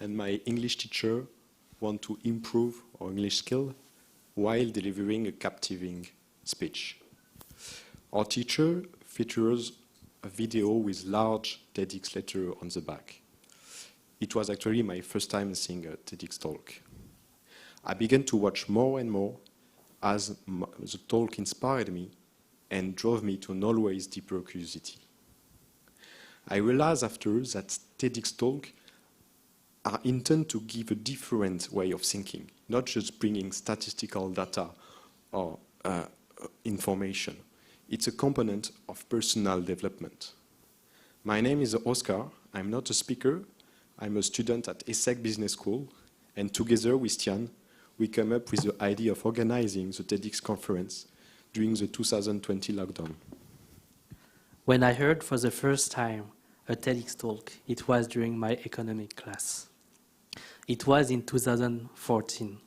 and my English teacher want to improve our English skill while delivering a captivating speech. Our teacher features a video with large TEDx letter on the back. It was actually my first time seeing a TEDx talk. I began to watch more and more as the talk inspired me and drove me to an always deeper curiosity. I realized after that TEDx talk are intended to give a different way of thinking, not just bringing statistical data or information. It's a component of personal development. My name is Oscar. I'm not a speaker. I'm a student at ESSEC Business School, and together with Tian, we came up with the idea of organizing the TEDx conference during the 2020 lockdown. When I heard for the first time a TEDx talk, it was during my economic class. It was in 2014.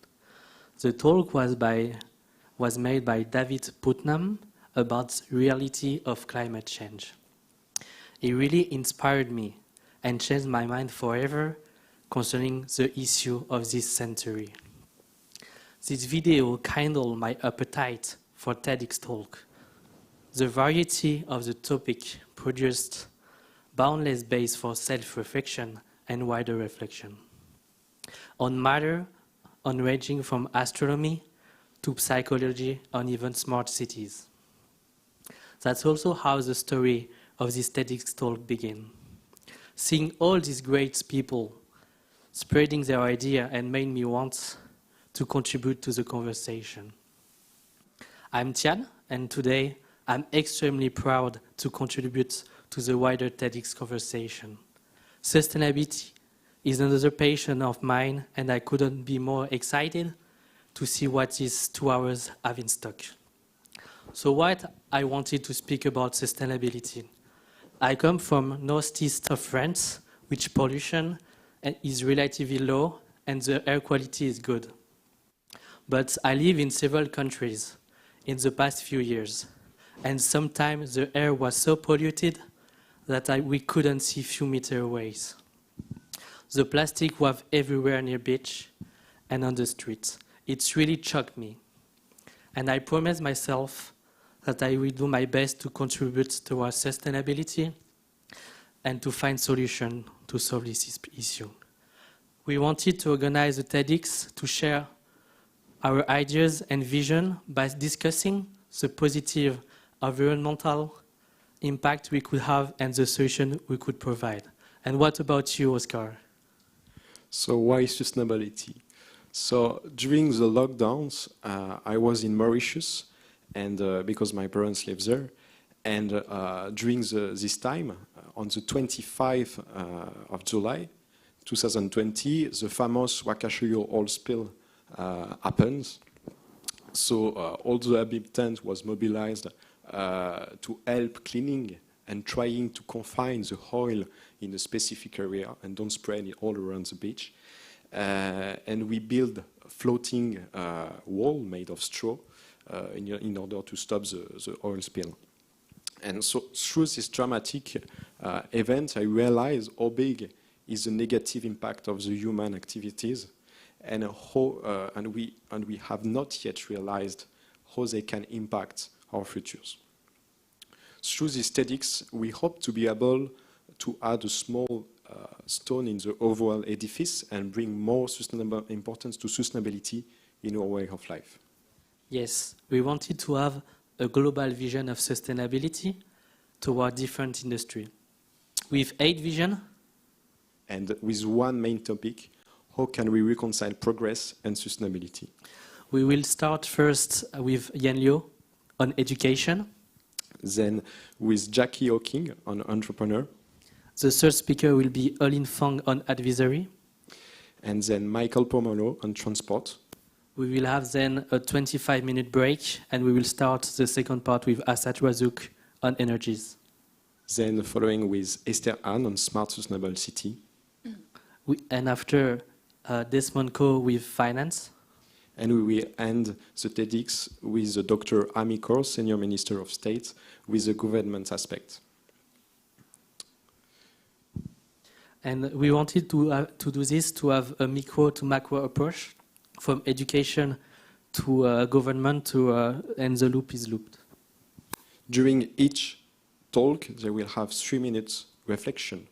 The talk was made by David Putnam about reality of climate change. It really inspired me and changed my mind forever concerning the issue of this century. This video kindled my appetite for TEDx talk. The variety of the topic produced boundless space for self-reflection and wider reflection. On matter, ranging from astronomy to psychology and even smart cities. That's also how the story of this TEDx talk began. Seeing all these great people spreading their idea and made me want to contribute to the conversation. I'm Tian, and today I'm extremely proud to contribute to the wider TEDx conversation. Sustainability is another passion of mine, and I couldn't be more excited to see what these 2 hours have in stock. So what I wanted to speak about sustainability. I come from northeast of France, which pollution is relatively low and the air quality is good. But I live in several countries in the past few years, and sometimes the air was so polluted that we couldn't see few meters away. The plastic was everywhere near beach and on the streets. It really shocked me. And I promised myself that I will do my best to contribute towards sustainability and to find solutions to solve this issue. We wanted to organize a TEDx to share our ideas and vision by discussing the positive environmental impact we could have and the solution we could provide. And what about you, Oscar? So why sustainability? So during the lockdowns, I was in Mauritius, and because my parents live there, and during this time, on the 25th of July, 2020, the famous Wakashuyo oil spill happens. So all the inhabitants was mobilized to help cleaning and trying to confine the oil in a specific area and don't spread it all around the beach. And we build a floating wall made of straw in order to stop the oil spill. And so through this dramatic event, I realized how big is the negative impact of the human activities, and how and we have not yet realized how they can impact our futures. Through this TEDx, we hope to be able to add a small stone in the overall edifice and bring more sustainable importance to sustainability in our way of life. Yes, we wanted to have a global vision of sustainability toward different industries. With 8 visions, and with one main topic: how can we reconcile progress and sustainability? We will start first with Yan on education. Then with Jacqui Hocking on entrepreneur. The third speaker will be Eu-Lin Fang on advisory. And then Michael Pomerleau on transport. We will have then a 25-minute break, and we will start the second part with Assaad Razzouk on energies. Then following with Esther on smart sustainable city. And after Desmond with finance. And we will end the TEDx with Dr. Amy Khor, Senior Minister of State, with the government aspect. And we wanted to do this to have a micro to macro approach from education to government to, and the loop is looped. During each talk, they will have 3 minutes reflection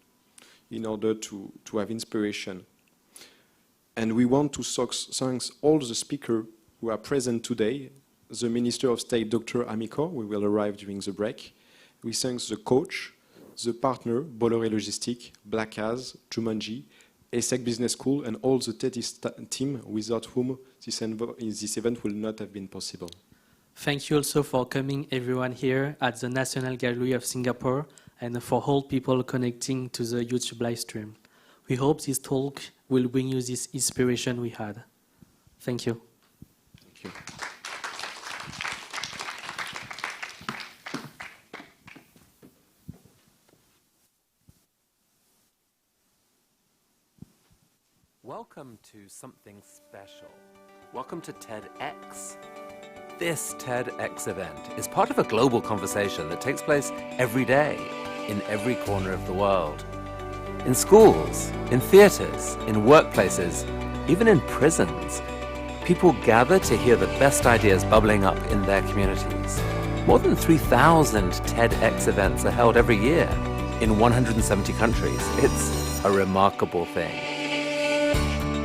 in order to have inspiration. And we want to thank all the speakers who are present today. The Minister of State, Dr. Khor, who will arrive during the break. We thank the coach, the partner, Bolloré Logistique, Blackaz, Jumanji, ESSEC Business School, and all the TEDx team without whom this event will not have been possible. Thank you also for coming, everyone here at the National Gallery of Singapore, and for all people connecting to the YouTube live stream. We hope this talk will bring you this inspiration we had. Thank you. Thank you. Welcome to something special. Welcome to TEDx. This TEDx event is part of a global conversation that takes place every day in every corner of the world. In schools, in theaters, in workplaces, even in prisons, people gather to hear the best ideas bubbling up in their communities. More than 3,000 TEDx events are held every year in 170 countries. It's a remarkable thing.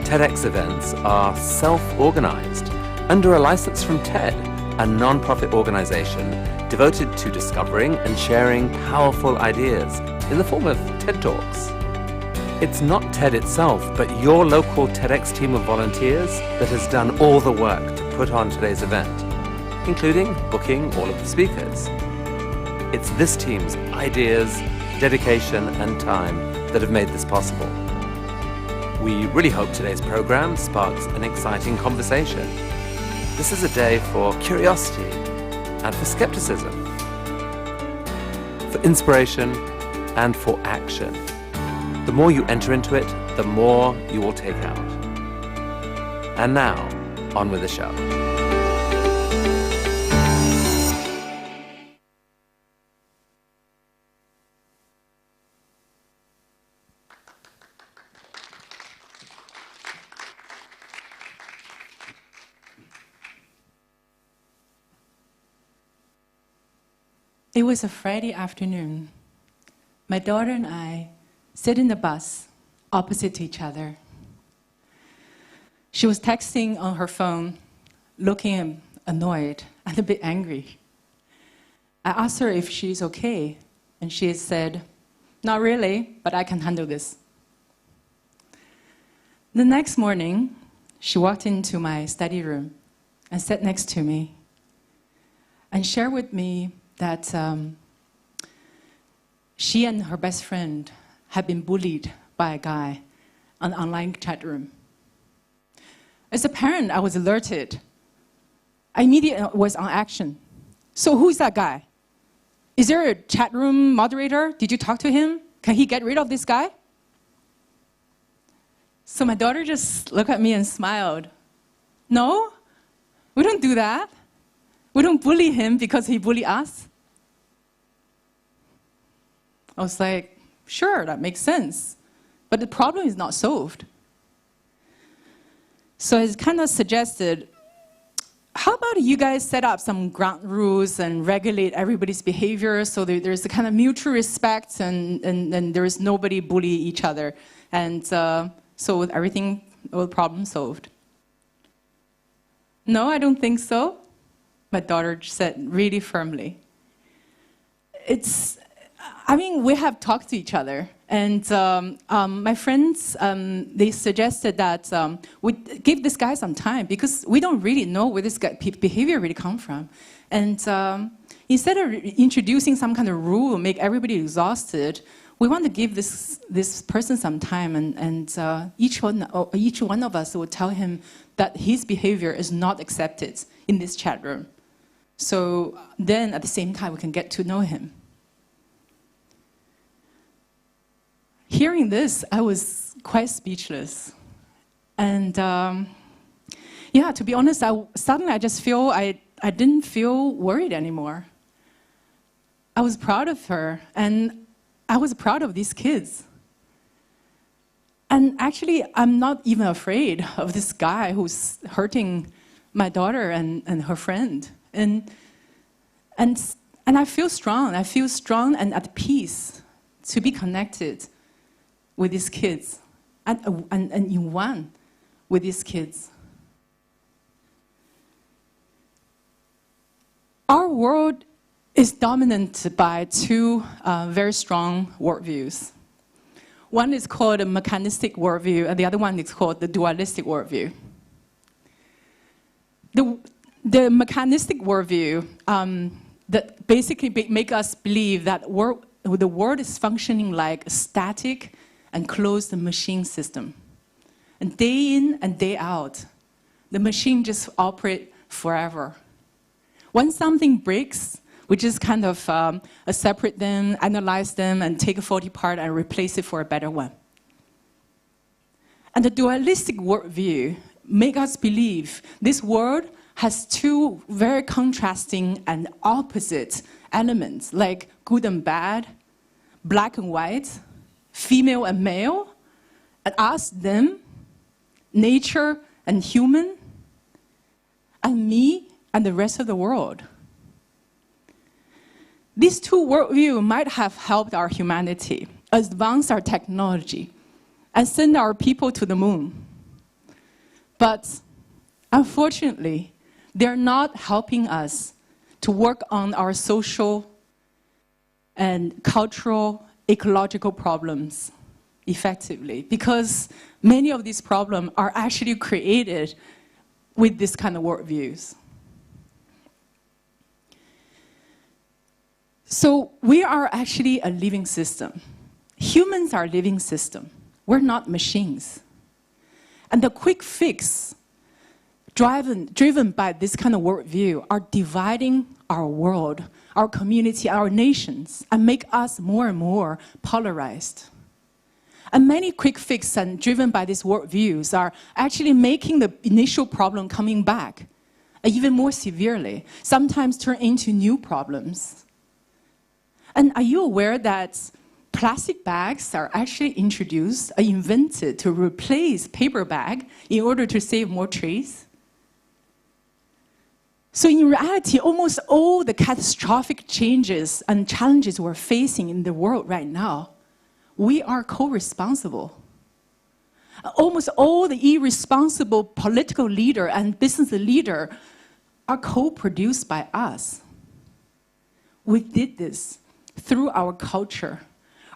TEDx events are self-organized under a license from TED, a non-profit organization devoted to discovering and sharing powerful ideas in the form of TED Talks. It's not TED itself, but your local TEDx team of volunteers that has done all the work to put on today's event, including booking all of the speakers. It's this team's ideas, dedication, and time that have made this possible. We really hope today's program sparks an exciting conversation. This is a day for curiosity and for skepticism, for inspiration and for action. The more you enter into it, the more you will take out. And now, on with the show. It was a Friday afternoon. My daughter and I sit in the bus opposite to each other. She was texting on her phone, looking annoyed and a bit angry. I asked her if she's okay, and she said, "Not really, but I can handle this." The next morning, she walked into my study room and sat next to me and shared with me that she and her best friend had been bullied by a guy on an online chat room. As a parent, I was alerted. I immediately was on action. So who's that guy? Is there a chat room moderator? Did you talk to him? Can he get rid of this guy? So my daughter just looked at me and smiled. No, we don't do that. We don't bully him because he bullied us. I was like, sure, that makes sense. But the problem is not solved. So I kind of suggested, how about you guys set up some ground rules and regulate everybody's behavior so there's a kind of mutual respect and there is nobody bully each other. And so everything, all the problems solved. No, I don't think so, my daughter said really firmly. We have talked to each other. And my friends, they suggested that we give this guy some time because we don't really know where this guy behavior really comes from. And instead of introducing some kind of rule, make everybody exhausted, we want to give this person some time, and each one of us will tell him that his behavior is not accepted in this chat room. So then, at the same time, we can get to know him. Hearing this, I was quite speechless. And yeah, to be honest, suddenly I just feel I didn't feel worried anymore. I was proud of her, and I was proud of these kids. And actually, I'm not even afraid of this guy who's hurting my daughter and her friend. And I feel strong. I feel strong and at peace to be connected with these kids and in one with these kids. Our world is dominated by two very strong worldviews. One is called a mechanistic worldview, and the other one is called the dualistic worldview. The mechanistic worldview that basically make us believe that the world is functioning like a static and closed machine system. And day in and day out, the machine just operates forever. When something breaks, we just kind of separate them, analyze them, and take a faulty part and replace it for a better one. And the dualistic worldview makes us believe this world has two very contrasting and opposite elements, like good and bad, black and white, female and male, and us, them, nature and human, and me and the rest of the world. These two worldviews might have helped our humanity, advance our technology, and send our people to the moon. But unfortunately, they're not helping us to work on our social and cultural, ecological problems effectively, because many of these problems are actually created with this kind of worldviews. So we are actually a living system. Humans are a living system. We're not machines. And the quick fix driven by this kind of worldview are dividing our world, our community, our nations, and make us more and more polarized. And many quick fixes driven by these worldviews are actually making the initial problem coming back, even more severely, sometimes turn into new problems. And are you aware that plastic bags are actually introduced, invented to replace paper bag in order to save more trees? So in reality, almost all the catastrophic changes and challenges we're facing in the world right now, we are co-responsible. Almost all the irresponsible political leader and business leader are co-produced by us. We did this through our culture,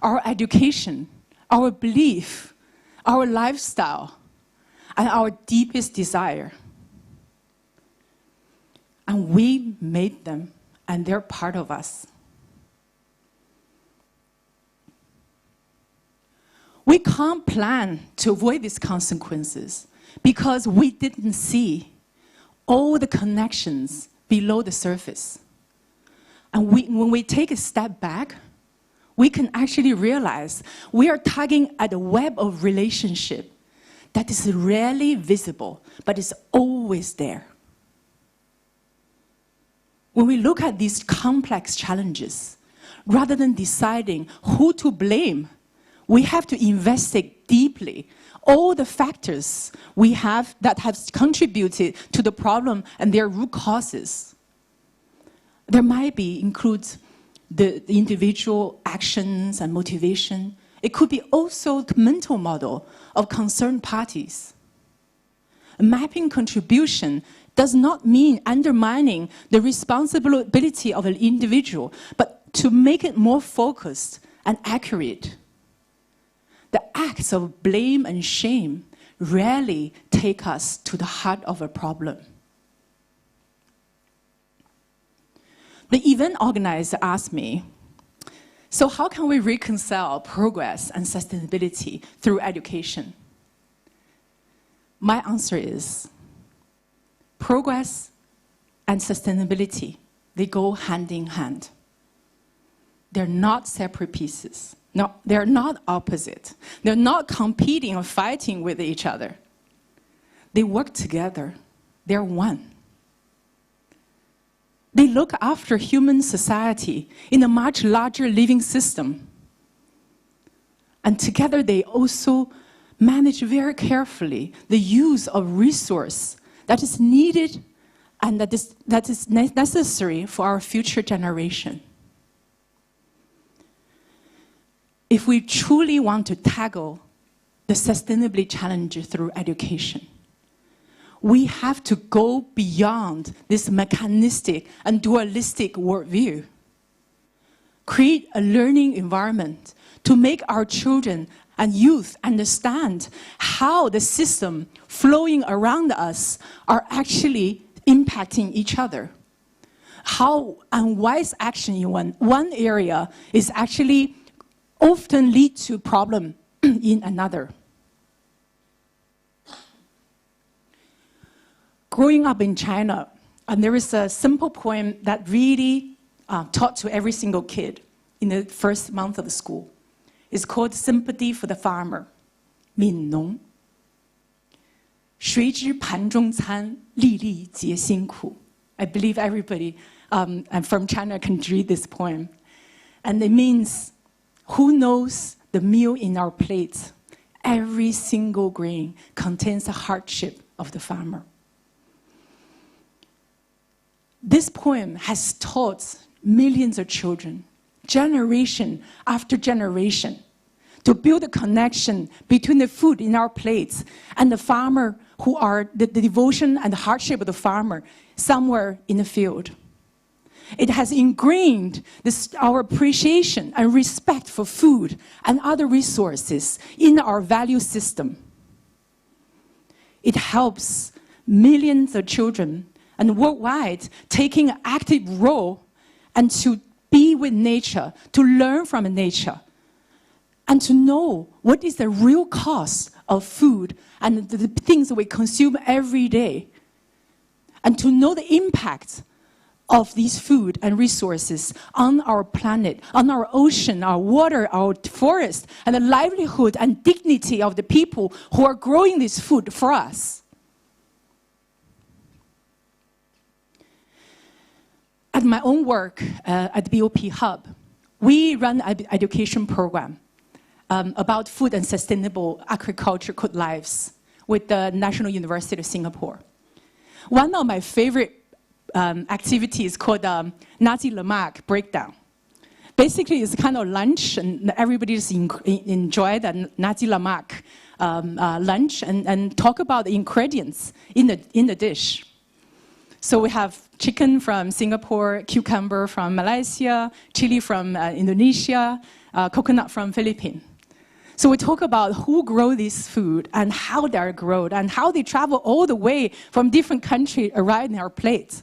our education, our belief, our lifestyle, and our deepest desire. And we made them, and they're part of us. We can't plan to avoid these consequences because we didn't see all the connections below the surface. And when we take a step back, we can actually realize we are tugging at a web of relationship that is rarely visible, but is always there. When we look at these complex challenges, rather than deciding who to blame, we have to investigate deeply all the factors we have that have contributed to the problem and their root causes. There might include the individual actions and motivation. It could be also the mental model of concerned parties. Mapping contribution does not mean undermining the responsibility of an individual, but to make it more focused and accurate. The acts of blame and shame rarely take us to the heart of a problem. The event organizer asked me, so how can we reconcile progress and sustainability through education? My answer is, progress and sustainability, they go hand in hand. They're not separate pieces. No, they're not opposite. They're not competing or fighting with each other. They work together. They're one. They look after human society in a much larger living system. And together they also manage very carefully the use of resource that is needed and that is necessary for our future generation. If we truly want to tackle the sustainability challenge through education, we have to go beyond this mechanistic and dualistic worldview. Create a learning environment to make our children and youth understand how the system flowing around us are actually impacting each other. How unwise action in one area is actually often lead to problem in another. Growing up in China, there is a simple poem that really taught to every single kid in the first month of school. It's called Sympathy for the Farmer, 悯农. 谁知盘中餐，粒粒皆辛苦. I believe everybody from China can read this poem. And it means, who knows the meal in our plates? Every single grain contains the hardship of the farmer. This poem has taught millions of children, generation after generation, to build a connection between the food in our plates and the farmer, who are the devotion and the hardship of the farmer somewhere in the field. It has ingrained our appreciation and respect for food and other resources in our value system. It helps millions of children and worldwide taking an active role and to be with nature, to learn from nature, and to know what is the real cost of food and the things that we consume every day, and to know the impact of these food and resources on our planet, on our ocean, our water, our forest, and the livelihood and dignity of the people who are growing this food for us. At my own work at BOP Hub, we run an education program about food and sustainable agriculture called Lives with the National University of Singapore. One of my favorite activities called Nazi Lemak Breakdown. Basically, it's kind of lunch, and everybody just enjoy the Nazi Lemak lunch and talk about the ingredients in the dish. So we have chicken from Singapore, cucumber from Malaysia, chili from Indonesia, coconut from Philippines. So we talk about who grow this food and how they're grown and how they travel all the way from different countries arrive in our plate.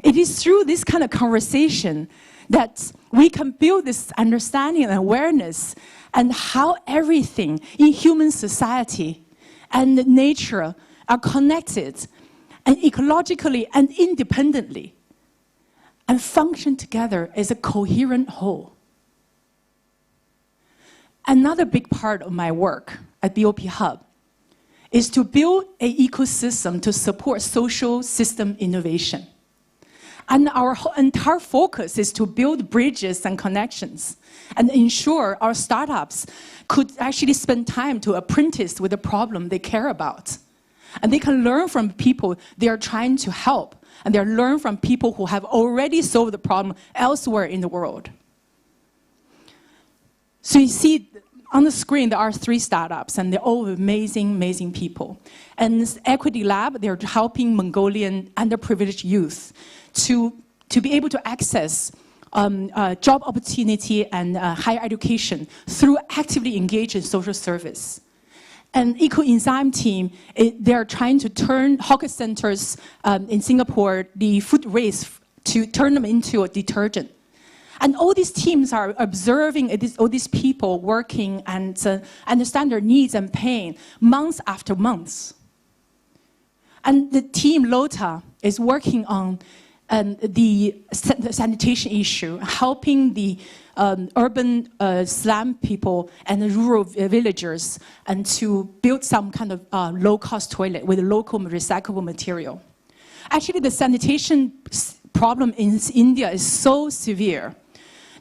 It is through this kind of conversation that we can build this understanding and awareness and how everything in human society and nature are connected and ecologically and independently and function together as a coherent whole. Another big part of my work at BOP Hub is to build an ecosystem to support social system innovation. And our entire focus is to build bridges and connections and ensure our startups could actually spend time to apprentice with the problem they care about. And they can learn from people they are trying to help, and they learn from people who have already solved the problem elsewhere in the world. So you see on the screen, there are 3 startups, and they're all amazing, amazing people. And this Equity Lab, they're helping Mongolian underprivileged youth to be able to access job opportunity and higher education through actively engaged in social service. And Eco-Enzyme team, they're trying to turn hawker centers in Singapore, the food waste, to turn them into a detergent. And all these teams are observing all these people working and understand their needs and pain months after months. And the team LOTA is working on the sanitation issue, helping the urban slum people and the rural villagers and to build some kind of low-cost toilet with local recyclable material. Actually, the sanitation problem in India is so severe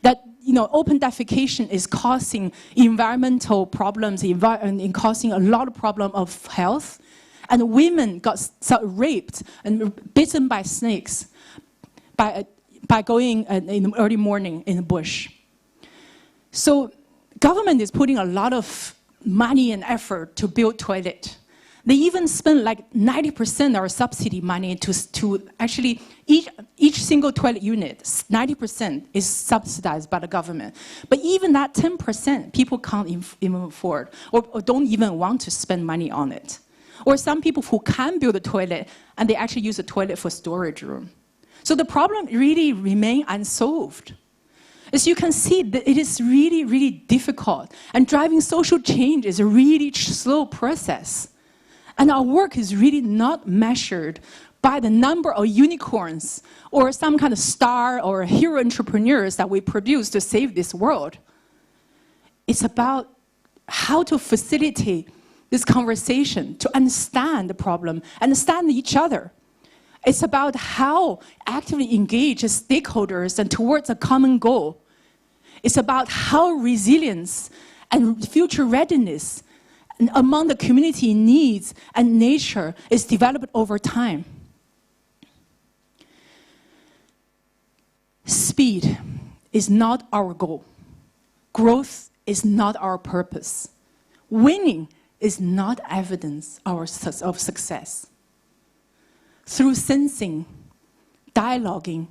that open defecation is causing environmental problems and causing a lot of problem of health. And women got raped and bitten by snakes by going in the early morning in the bush. So government is putting a lot of money and effort to build toilet. They even spend like 90% of our subsidy money to actually, each single toilet unit, 90% is subsidized by the government. But even that 10%, people can't even afford or don't even want to spend money on it. Or some people who can build a toilet and they actually use a toilet for storage room. So the problem really remains unsolved. As you can see, it is really, really difficult. And driving social change is a really slow process. And our work is really not measured by the number of unicorns or some kind of star or hero entrepreneurs that we produce to save this world. It's about how to facilitate this conversation, to understand the problem, understand each other. It's about how actively engage as stakeholders and towards a common goal. It's about how resilience and future readiness among the community needs and nature is developed over time. Speed is not our goal. Growth is not our purpose. Winning is not evidence of success. Through sensing, dialoguing,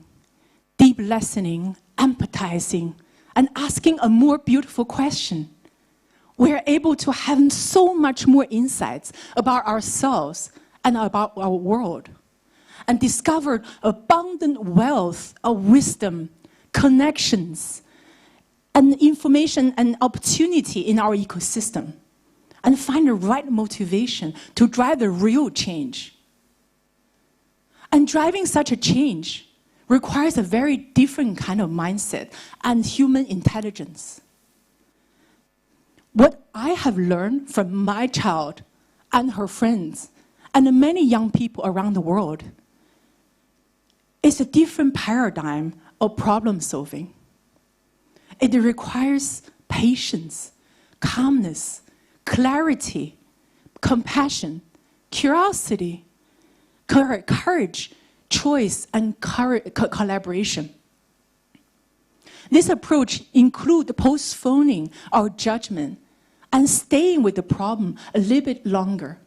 deep listening, empathizing, and asking a more beautiful question, we are able to have so much more insights about ourselves and about our world, and discover abundant wealth of wisdom, connections, and information and opportunity in our ecosystem, and find the right motivation to drive the real change. And driving such a change requires a very different kind of mindset and human intelligence. What I have learned from my child and her friends and the many young people around the world is a different paradigm of problem solving. It requires patience, calmness, clarity, compassion, curiosity, courage, choice, and collaboration. This approach includes postponing our judgment and staying with the problem a little bit longer.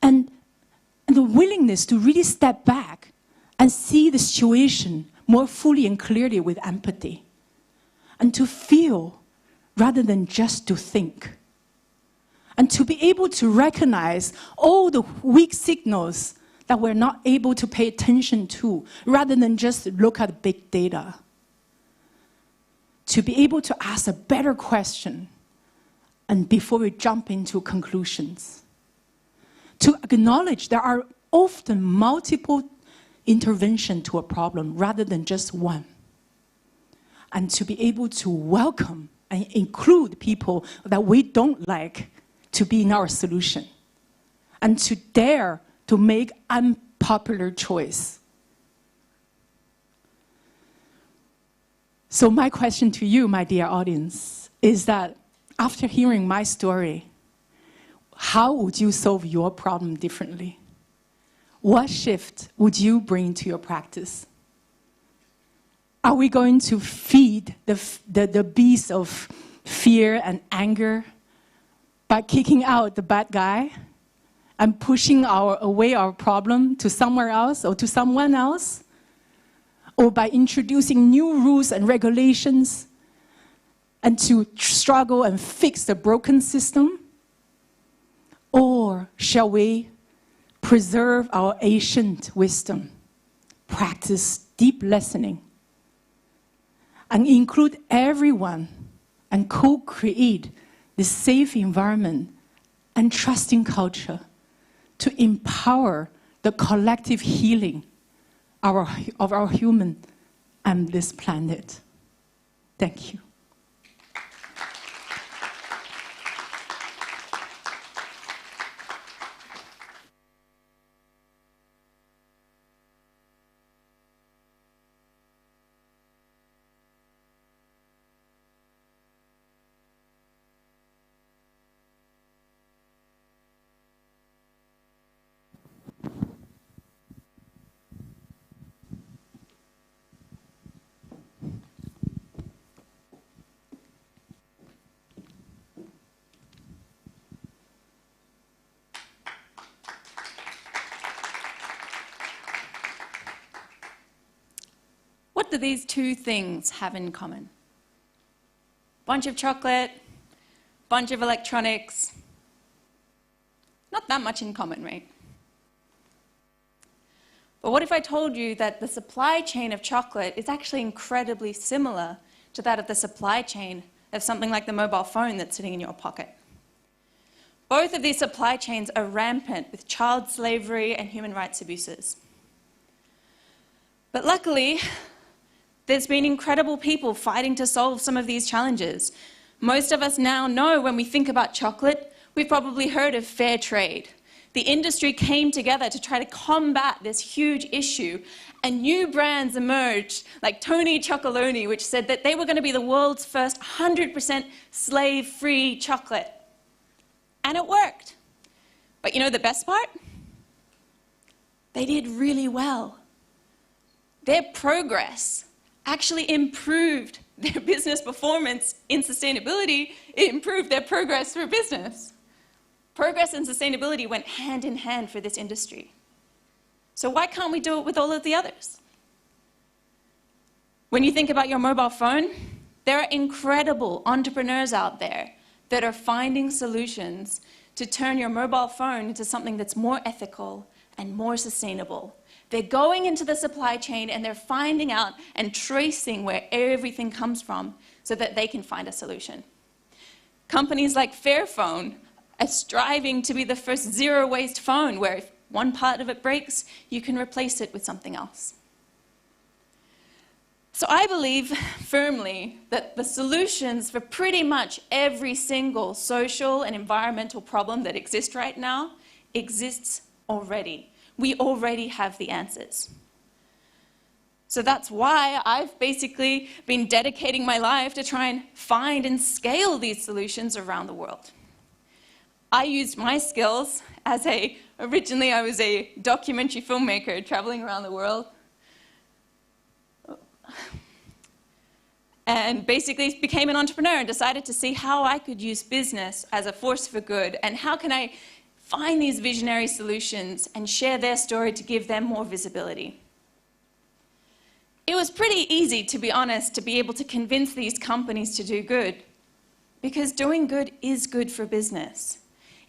And the willingness to really step back and see the situation more fully and clearly with empathy. And to feel rather than just to think. And to be able to recognize all the weak signals that we're not able to pay attention to, rather than just look at big data. To be able to ask a better question and before we jump into conclusions. To acknowledge there are often multiple interventions to a problem rather than just one. And to be able to welcome and include people that we don't like to be in our solution. And to dare to make unpopular choice. So my question to you, my dear audience, is that after hearing my story, how would you solve your problem differently? What shift would you bring to your practice? Are we going to feed the beast of fear and anger by kicking out the bad guy and pushing away our problem to somewhere else or to someone else? Or by introducing new rules and regulations and to struggle and fix the broken system? Or shall we preserve our ancient wisdom, practice deep listening, and include everyone and co-create this safe environment and trusting culture to empower the collective healing of our human and this planet? Thank you. what do these two things have in common? Bunch of chocolate, bunch of electronics. Not that much in common, right? But what if I told you that the supply chain of chocolate is actually incredibly similar to that of the supply chain of something like the mobile phone that's sitting in your pocket? Both of these supply chains are rampant with child slavery and human rights abuses. But luckily, there's been incredible people fighting to solve some of these challenges. Most of us now know when we think about chocolate, we've probably heard of fair trade. The industry came together to try to combat this huge issue, and new brands emerged, like Tony Chocolonely, which said that they were going to be the world's first 100% slave-free chocolate. And it worked. But you know the best part? They did really well. Their progress actually improved their business performance in sustainability. It improved their progress for business. Progress and sustainability went hand in hand for this industry. So why can't we do it with all of the others? When you think about your mobile phone, there are incredible entrepreneurs out there that are finding solutions to turn your mobile phone into something that's more ethical and more sustainable. They're going into the supply chain and they're finding out and tracing where everything comes from so that they can find a solution. Companies like Fairphone are striving to be the first zero-waste phone where if one part of it breaks, you can replace it with something else. So I believe firmly that the solutions for pretty much every single social and environmental problem that exists right now exists already. We already have the answers. So that's why I've basically been dedicating my life to try and find and scale these solutions around the world. I used my skills as originally I was a documentary filmmaker traveling around the world. And basically became an entrepreneur and decided to see how I could use business as a force for good and how can I find these visionary solutions and share their story to give them more visibility. It was pretty easy, to be honest, to be able to convince these companies to do good, because doing good is good for business.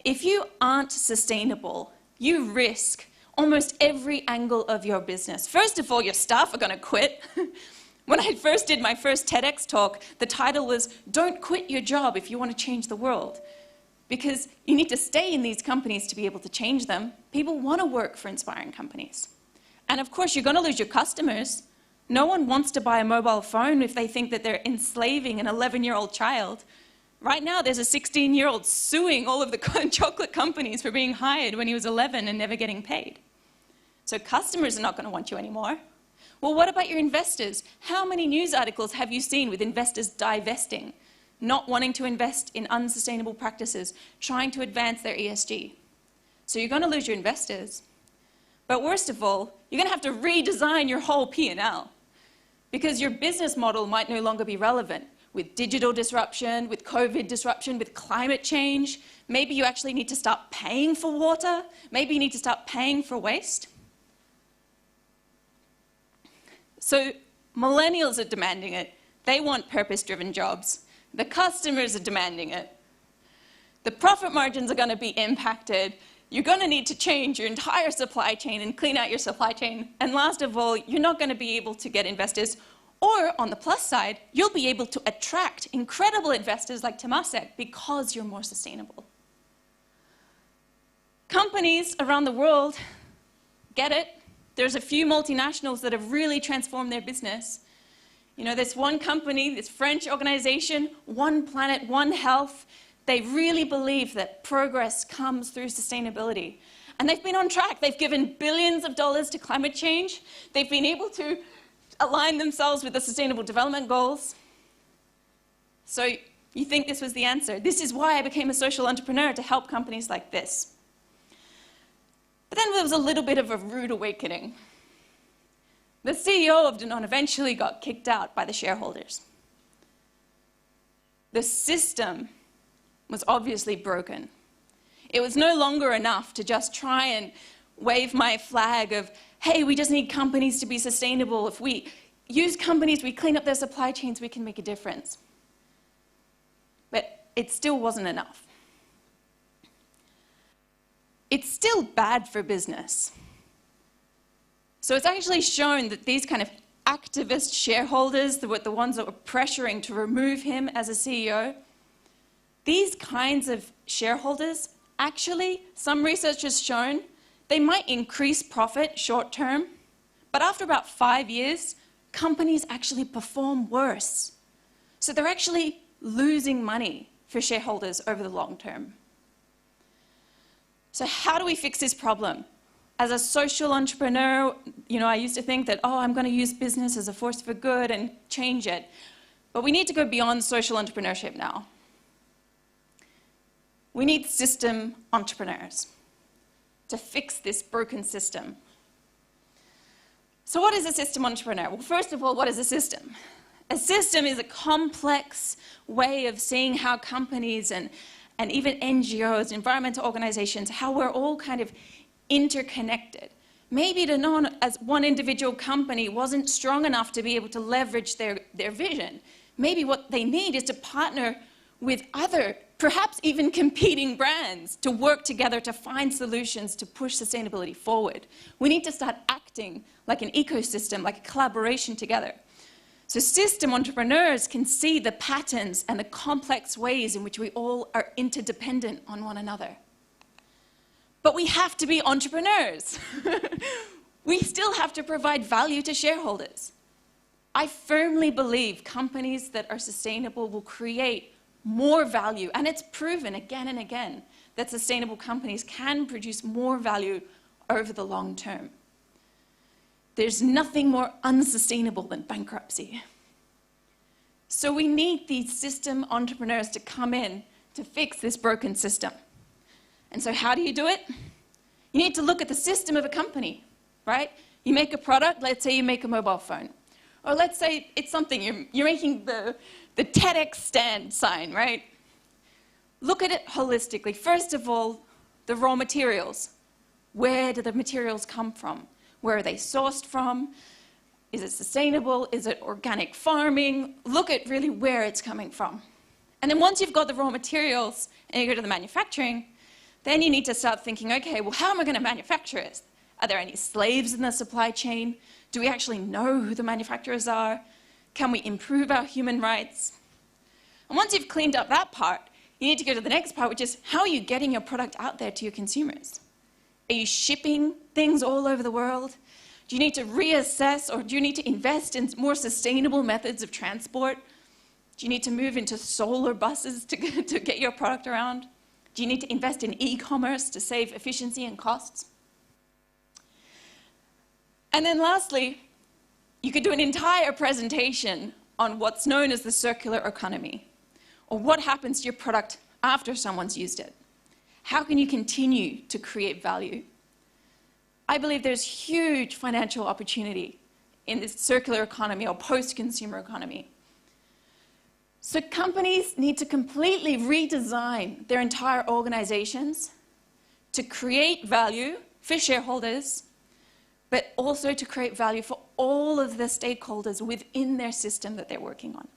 If you aren't sustainable, you risk almost every angle of your business. First of all, your staff are going to quit. When I first did my first TEDx talk, the title was, "Don't quit your job if you want to change the world." Because you need to stay in these companies to be able to change them. People want to work for inspiring companies. And of course, you're going to lose your customers. No one wants to buy a mobile phone if they think that they're enslaving an 11-year-old child. Right now, there's a 16-year-old suing all of the chocolate companies for being hired when he was 11 and never getting paid. So customers are not going to want you anymore. Well, what about your investors? How many news articles have you seen with investors divesting, not wanting to invest in unsustainable practices, trying to advance their ESG? So you're going to lose your investors. But worst of all, you're going to have to redesign your whole P&L because your business model might no longer be relevant. With digital disruption, with COVID disruption, with climate change, maybe you actually need to start paying for water. Maybe you need to start paying for waste. So millennials are demanding it. They want purpose-driven jobs. The customers are demanding it. The profit margins are going to be impacted. You're going to need to change your entire supply chain and clean out your supply chain. And last of all, you're not going to be able to get investors. Or on the plus side, you'll be able to attract incredible investors like Temasek because you're more sustainable. Companies around the world get it. There's a few multinationals that have really transformed their business. You know, this one company, this French organization, One Planet, One Health, they really believe that progress comes through sustainability. And they've been on track. They've given billions of dollars to climate change. They've been able to align themselves with the Sustainable Development Goals. So you think this was the answer? This is why I became a social entrepreneur, to help companies like this. But then there was a little bit of a rude awakening. The CEO of Danone eventually got kicked out by the shareholders. The system was obviously broken. It was no longer enough to just try and wave my flag of, hey, we just need companies to be sustainable. If we use companies, we clean up their supply chains, we can make a difference. But it still wasn't enough. It's still bad for business. So it's actually shown that these kind of activist shareholders, the ones that were pressuring to remove him as a CEO, these kinds of shareholders, actually, some research has shown they might increase profit short term, but after about 5 years, companies actually perform worse. So they're actually losing money for shareholders over the long term. So how do we fix this problem? As a social entrepreneur, I used to think that, I'm going to use business as a force for good and change it. But we need to go beyond social entrepreneurship now. We need system entrepreneurs to fix this broken system. So what is a system entrepreneur? Well, first of all, what is a system? A system is a complex way of seeing how companies and even NGOs, environmental organizations, how we're all kind of interconnected. Maybe to know as one individual company wasn't strong enough to be able to leverage their vision. Maybe what they need is to partner with other, perhaps even competing brands, to work together to find solutions to push sustainability forward. We need to start acting like an ecosystem, like a collaboration together. So system entrepreneurs can see the patterns and the complex ways in which we all are interdependent on one another. But we have to be entrepreneurs. We still have to provide value to shareholders. I firmly believe companies that are sustainable will create more value, and it's proven again and again that sustainable companies can produce more value over the long term. There's nothing more unsustainable than bankruptcy. So we need these system entrepreneurs to come in to fix this broken system. And so how do you do it? You need to look at the system of a company, right? You make a product, let's say you make a mobile phone. Or let's say it's something, you're making the TEDx stand sign, right? Look at it holistically. First of all, the raw materials. Where do the materials come from? Where are they sourced from? Is it sustainable? Is it organic farming? Look at really where it's coming from. And then once you've got the raw materials and you go to the manufacturing, then you need to start thinking, okay, well, how am I going to manufacture it? Are there any slaves in the supply chain? Do we actually know who the manufacturers are? Can we improve our human rights? And once you've cleaned up that part, you need to go to the next part, which is how are you getting your product out there to your consumers? Are you shipping things all over the world? Do you need to reassess, or do you need to invest in more sustainable methods of transport? Do you need to move into solar buses to get your product around? Do you need to invest in e-commerce to save efficiency and costs? And then lastly, you could do an entire presentation on what's known as the circular economy, or what happens to your product after someone's used it. How can you continue to create value? I believe there's huge financial opportunity in this circular economy or post-consumer economy. So companies need to completely redesign their entire organizations to create value for shareholders, but also to create value for all of the stakeholders within their system that they're working on.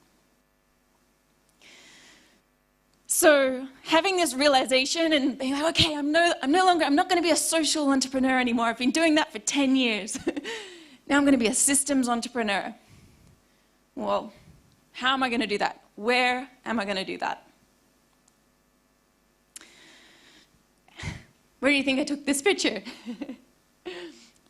So having this realization and being like, okay, I'm not going to be a social entrepreneur anymore. I've been doing that for 10 years. Now I'm going to be a systems entrepreneur. Well, how am I going to do that? Where am I going to do that? Where do you think I took this picture?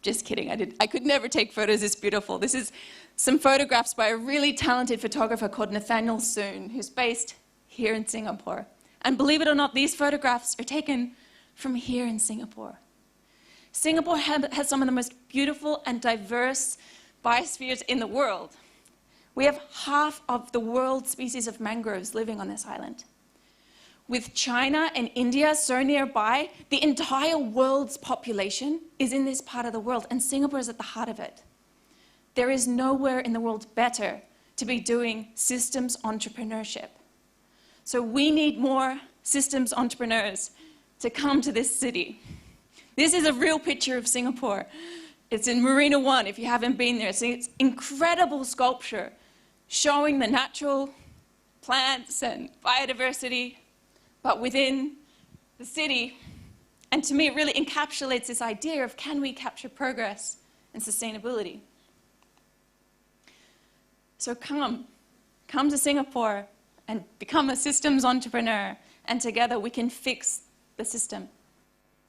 Just kidding, I could never take photos this beautiful. This is some photographs by a really talented photographer called Nathaniel Soon, who's based here in Singapore. And believe it or not, these photographs are taken from here in Singapore. Singapore has some of the most beautiful and diverse biospheres in the world. We have half of the world's species of mangroves living on this island. With China and India so nearby, the entire world's population is in this part of the world, and Singapore is at the heart of it. There is nowhere in the world better to be doing systems entrepreneurship. So we need more systems entrepreneurs to come to this city. This is a real picture of Singapore. It's in Marina 1, if you haven't been there. It's an incredible sculpture showing the natural plants and biodiversity, but within the city. And to me, it really encapsulates this idea of, can we capture progress and sustainability? So come to Singapore and become a systems entrepreneur, and together we can fix the system.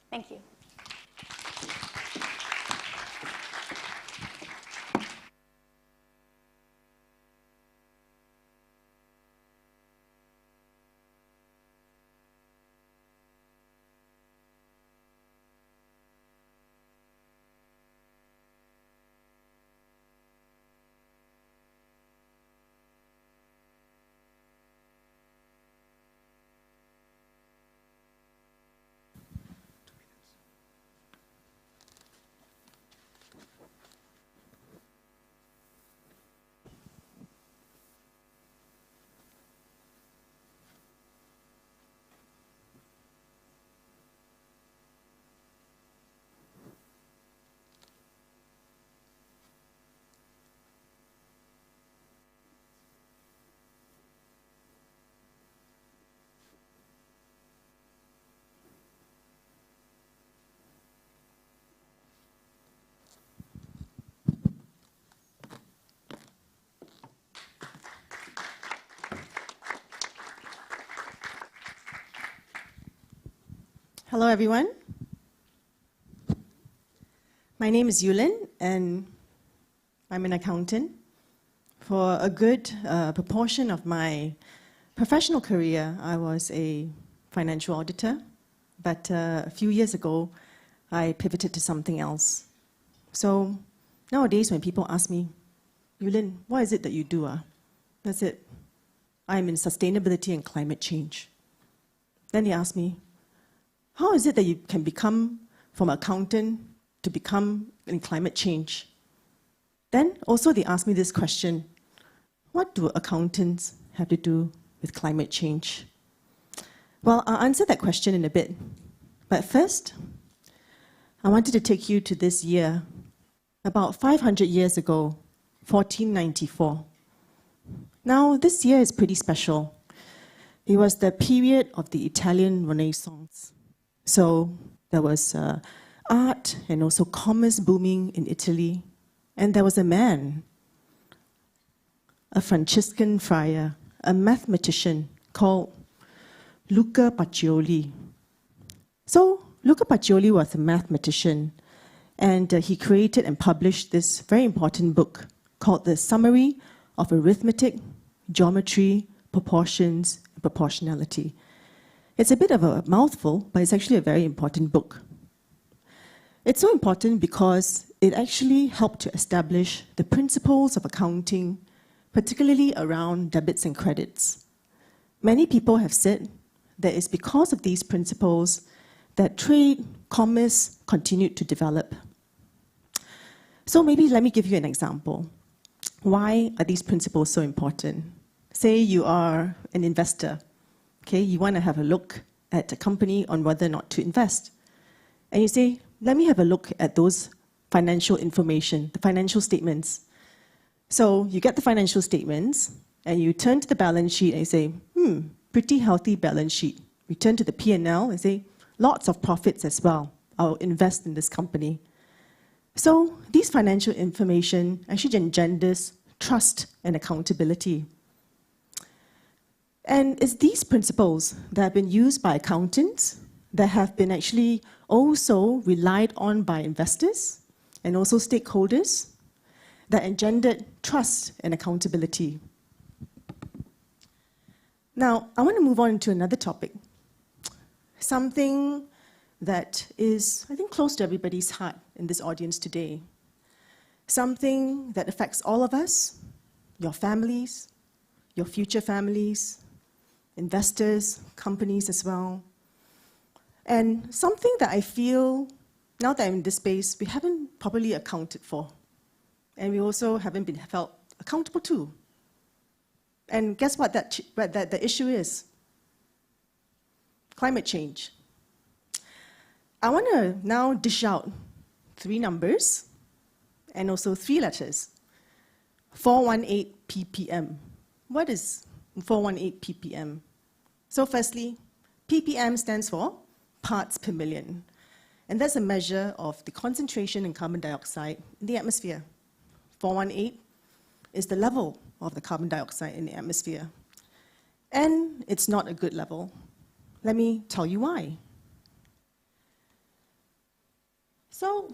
Thank you. Hello, everyone. My name is Eu-Lin, and I'm an accountant. For a good proportion of my professional career, I was a financial auditor, but a few years ago, I pivoted to something else. So nowadays, when people ask me, Eu-Lin, what is it that you do? That's it. I'm in sustainability and climate change. Then they ask me, how is it that you can become from accountant to become in climate change? Then also they ask me this question, what do accountants have to do with climate change? Well, I'll answer that question in a bit. But first, I wanted to take you to this year, about 500 years ago, 1494. Now, this year is pretty special. It was the period of the Italian Renaissance. So there was art and also commerce booming in Italy. And there was a man, a Franciscan friar, a mathematician called Luca Pacioli. So Luca Pacioli was a mathematician, and he created and published this very important book called The Summary of Arithmetic, Geometry, Proportions, and Proportionality. It's a bit of a mouthful, but it's actually a very important book. It's so important because it actually helped to establish the principles of accounting, particularly around debits and credits. Many people have said that it's because of these principles that trade, commerce continued to develop. So maybe let me give you an example. Why are these principles so important? Say you are an investor. Okay, you want to have a look at a company on whether or not to invest. And you say, let me have a look at those financial information, the financial statements. So you get the financial statements, and you turn to the balance sheet and you say, pretty healthy balance sheet. You turn to the P&L and say, lots of profits as well. I'll invest in this company. So these financial information actually engenders trust and accountability. And it's these principles that have been used by accountants, that have been actually also relied on by investors and also stakeholders, that engendered trust and accountability. Now, I want to move on to another topic, something that is, I think, close to everybody's heart in this audience today, something that affects all of us, your families, your future families, investors, companies as well. And something that I feel, now that I'm in this space, we haven't properly accounted for. And we also haven't been felt accountable to. And guess what the issue is? Climate change. I want to now dish out 3 numbers and also 3 letters, 418 ppm. What is 418 ppm? So firstly, ppm stands for parts per million. And that's a measure of the concentration in carbon dioxide in the atmosphere. 418 is the level of the carbon dioxide in the atmosphere. And it's not a good level. Let me tell you why. So,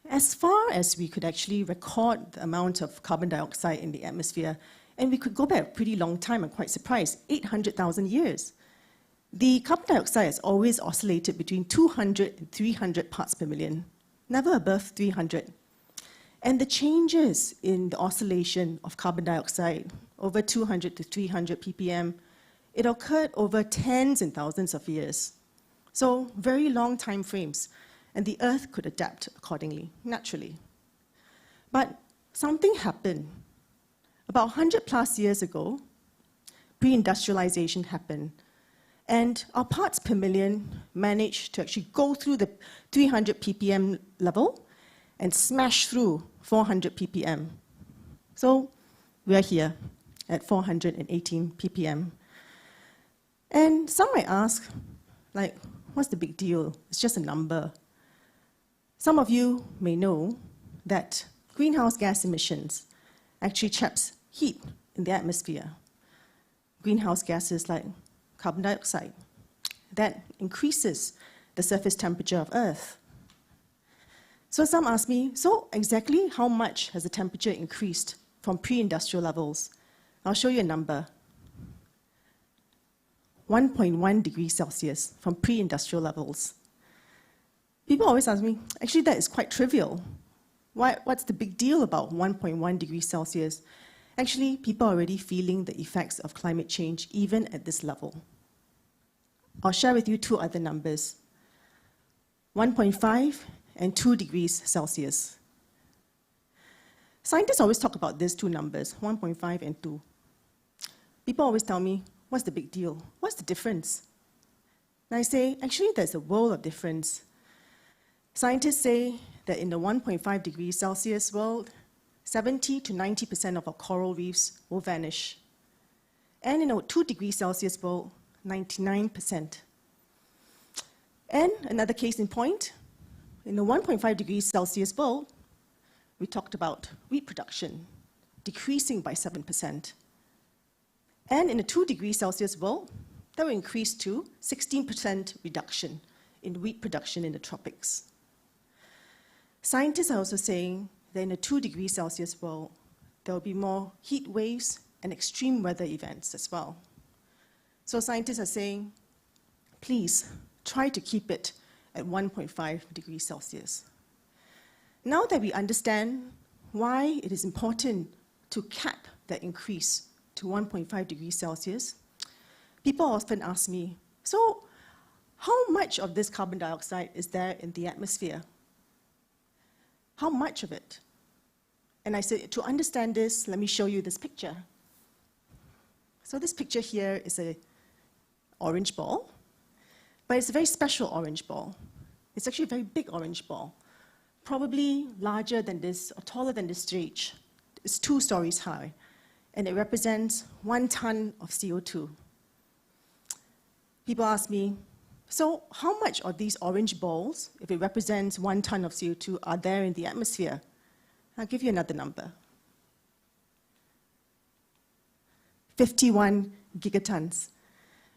as far as we could actually record the amount of carbon dioxide in the atmosphere, and we could go back a pretty long time, I'm quite surprised, 800,000 years. The carbon dioxide has always oscillated between 200 and 300 parts per million, never above 300. And the changes in the oscillation of carbon dioxide over 200 to 300 ppm, it occurred over tens and thousands of years. So very long time frames, and the Earth could adapt accordingly, naturally. But something happened. About 100 plus years ago, pre-industrialization happened, and our parts per million managed to actually go through the 300 ppm level and smash through 400 ppm. So we're here at 418 ppm. And some might ask, like, what's the big deal? It's just a number. Some of you may know that greenhouse gas emissions actually traps heat in the atmosphere. Greenhouse gases like carbon dioxide, that increases the surface temperature of Earth. So some ask me, so exactly how much has the temperature increased from pre-industrial levels? I'll show you a number. 1.1 degrees Celsius from pre-industrial levels. People always ask me, actually that is quite trivial. What's the big deal about 1.1 degrees Celsius? Actually, people are already feeling the effects of climate change even at this level. I'll share with you 2 other numbers, 1.5 and 2 degrees Celsius. Scientists always talk about these 2 numbers, 1.5 and 2. People always tell me, what's the big deal? What's the difference? And I say, actually, there's a world of difference. Scientists say that in the 1.5 degrees Celsius world, 70 to 90% of our coral reefs will vanish. And in a 2 degrees Celsius world, 99%. And another case in point, in the 1.5 degrees Celsius world, we talked about wheat production decreasing by 7%. And in a 2 degrees Celsius world, that will increase to 16% reduction in wheat production in the tropics. Scientists are also saying that in a 2 degrees Celsius world, there will be more heat waves and extreme weather events as well. So scientists are saying, please try to keep it at 1.5 degrees Celsius. Now that we understand why it is important to cap that increase to 1.5 degrees Celsius, people often ask me, so how much of this carbon dioxide is there in the atmosphere? How much of it? And I said, to understand this, let me show you this picture. So this picture here is an orange ball, but it's a very special orange ball. It's actually a very big orange ball, probably larger than this or taller than this stage. It's 2 stories high, and it represents 1 ton of CO2. People ask me, so how much of these orange balls, if it represents 1 ton of CO2, are there in the atmosphere? I'll give you another number. 51 gigatons,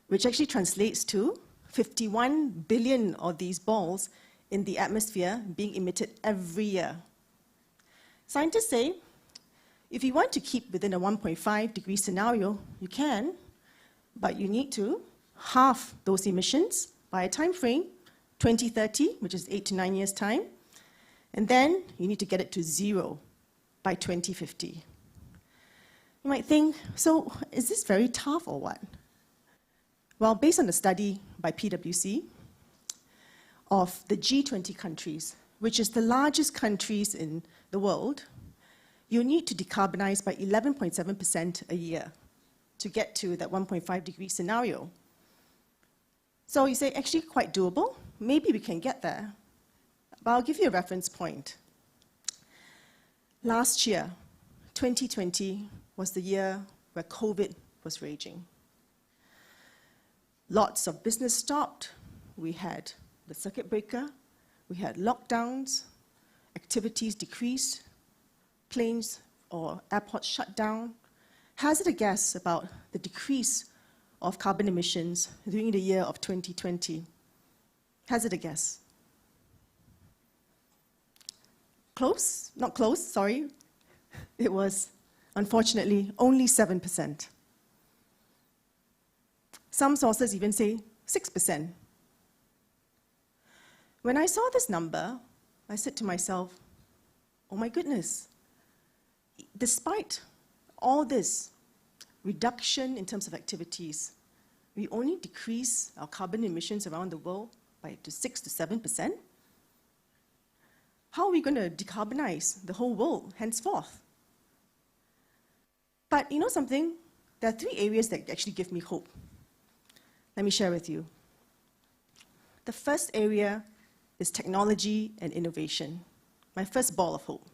which actually translates to 51 billion of these balls in the atmosphere being emitted every year. Scientists say, if you want to keep within a 1.5 degree scenario, you can, but you need to halve those emissions by a time frame, 2030, which is 8 to 9 years' time, and then you need to get it to 0 by 2050. You might think, so is this very tough or what? Well, based on a study by PwC of the G20 countries, which is the largest countries in the world, you need to decarbonize by 11.7% a year to get to that 1.5 degree scenario. So you say, actually quite doable. Maybe we can get there. But I'll give you a reference point. Last year, 2020, was the year where COVID was raging. Lots of business stopped. We had the circuit breaker. We had lockdowns. Activities decreased. Planes or airports shut down. Hazard a guess about the decrease of carbon emissions during the year of 2020. Hazard a guess. Close? Not close, sorry. It was, unfortunately, only 7%. Some sources even say 6%. When I saw this number, I said to myself, oh my goodness, despite all this reduction in terms of activities, we only decrease our carbon emissions around the world by 6 to 7%. How are we going to decarbonize the whole world henceforth? But you know something? There are 3 areas that actually give me hope. Let me share with you. The first area is technology and innovation, my first ball of hope,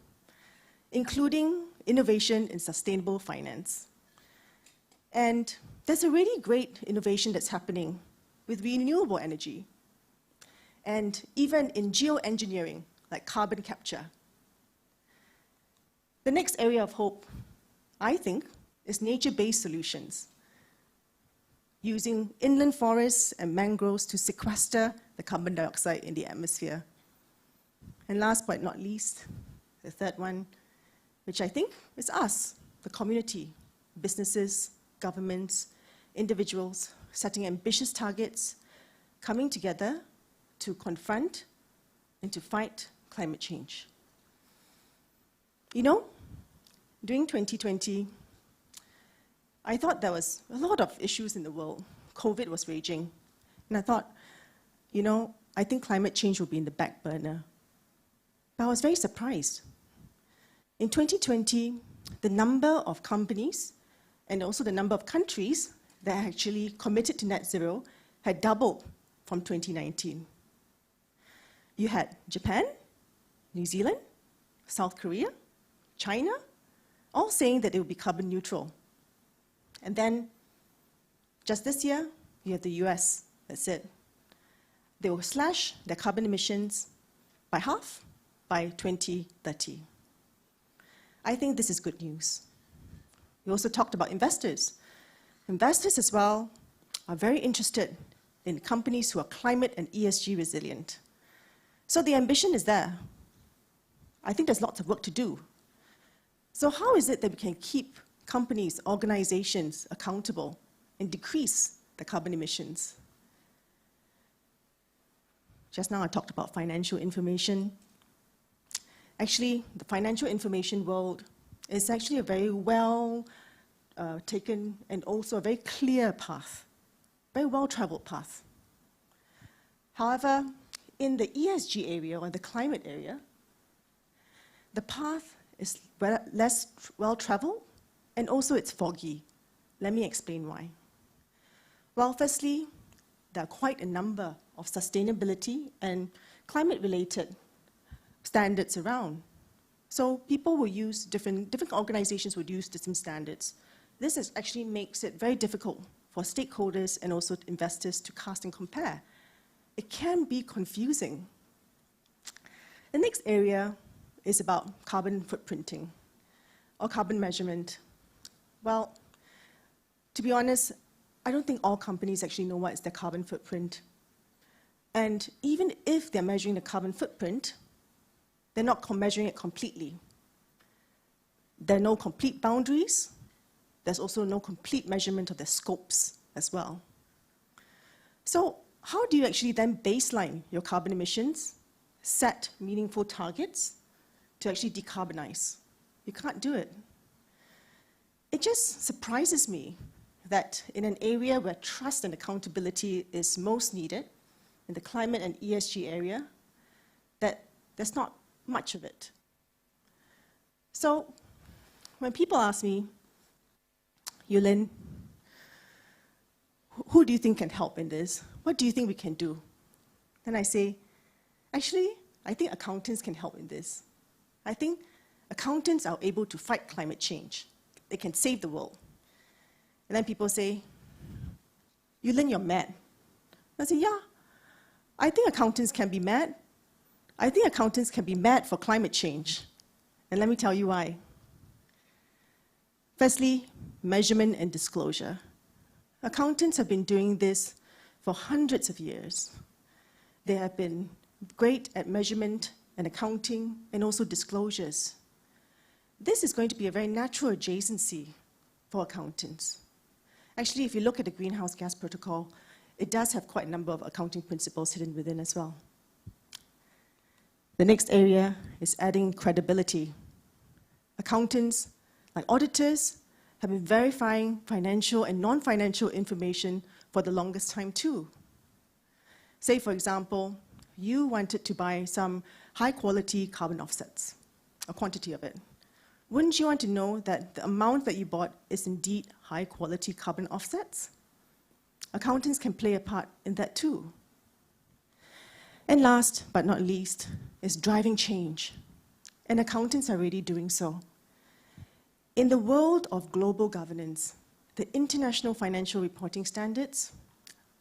including innovation in sustainable finance. And there's a really great innovation that's happening with renewable energy, and even in geoengineering, like carbon capture. The next area of hope, I think, is nature-based solutions, using inland forests and mangroves to sequester the carbon dioxide in the atmosphere. And last but not least, the third one, which I think is us, the community, businesses, governments, individuals, setting ambitious targets, coming together to confront and to fight climate change. You know, during 2020, I thought there was a lot of issues in the world. COVID was raging. And I thought, you know, I think climate change will be in the back burner. But I was very surprised. In 2020, the number of companies and also the number of countries that actually committed to net zero had doubled from 2019. You had Japan, New Zealand, South Korea, China, all saying that they would be carbon neutral. And then, just this year, you have the US that said they will slash their carbon emissions by half by 2030. I think this is good news. We also talked about investors. Investors as well are very interested in companies who are climate and ESG resilient. So the ambition is there. I think there's lots of work to do. So how is it that we can keep companies, organizations accountable and decrease the carbon emissions? Just now I talked about financial information. Actually, the financial information world is actually a very well taken and also a very clear path, very well-traveled path. However, in the ESG area or the climate area, the path is less well-traveled and also it's foggy. Let me explain why. Well, firstly, there are quite a number of sustainability and climate-related standards around. So people will use different organizations would use different standards. This actually makes it very difficult for stakeholders and also investors to cast and compare. It can be confusing. The next area is about carbon footprinting or carbon measurement. Well, to be honest, I don't think all companies actually know what is their carbon footprint. And even if they're measuring the carbon footprint, they're not measuring it completely. There are no complete boundaries. There's also no complete measurement of the scopes as well. So how do you actually then baseline your carbon emissions, set meaningful targets to actually decarbonize? You can't do it. It just surprises me that in an area where trust and accountability is most needed, in the climate and ESG area, that there's not much of it. So when people ask me, Eu-Lin, who do you think can help in this? What do you think we can do? Then I say, actually, I think accountants can help in this. I think accountants are able to fight climate change. They can save the world. And then people say, Eu-Lin, you're mad. I say, yeah, I think accountants can be mad. I think accountants can be mad for climate change. And let me tell you why. Firstly, measurement and disclosure. Accountants have been doing this for hundreds of years. They have been great at measurement and accounting and also disclosures. This is going to be a very natural adjacency for accountants. Actually, if you look at the greenhouse gas protocol, it does have quite a number of accounting principles hidden within as well. The next area is adding credibility. Accountants, like auditors, have been verifying financial and non-financial information for the longest time too. Say, for example, you wanted to buy some high-quality carbon offsets, a quantity of it. Wouldn't you want to know that the amount that you bought is indeed high-quality carbon offsets? Accountants can play a part in that too. And last but not least is driving change. And accountants are already doing so. In the world of global governance, the International Financial Reporting Standards,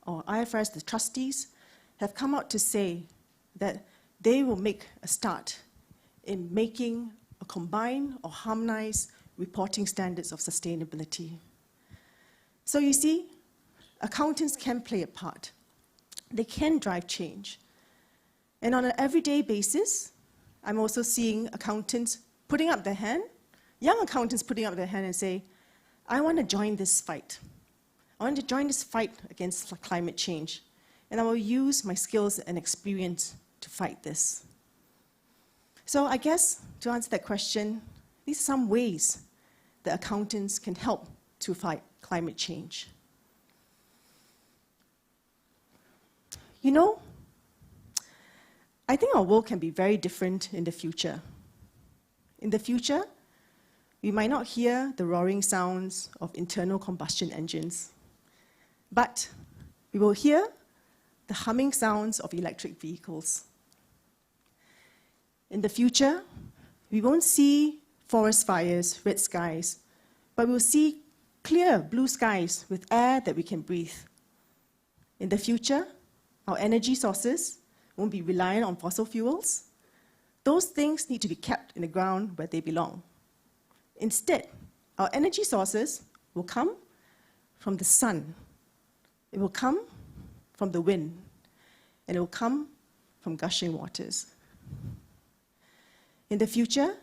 or IFRS, the trustees, have come out to say that they will make a start in making a combined or harmonized reporting standards of sustainability. So you see, accountants can play a part. They can drive change. And on an everyday basis, I'm also seeing accountants putting up their hand, young accountants putting up their hand and say, I want to join this fight. I want to join this fight against climate change. And I will use my skills and experience to fight this. So I guess, to answer that question, these are some ways that accountants can help to fight climate change. You know, I think our world can be very different in the future. In the future, we might not hear the roaring sounds of internal combustion engines, but we will hear the humming sounds of electric vehicles. In the future, we won't see forest fires, red skies, but we'll see clear blue skies with air that we can breathe. In the future, our energy sources won't be reliant on fossil fuels. Those things need to be kept in the ground where they belong. Instead, our energy sources will come from the sun. It will come from the wind, and it will come from gushing waters. In the future,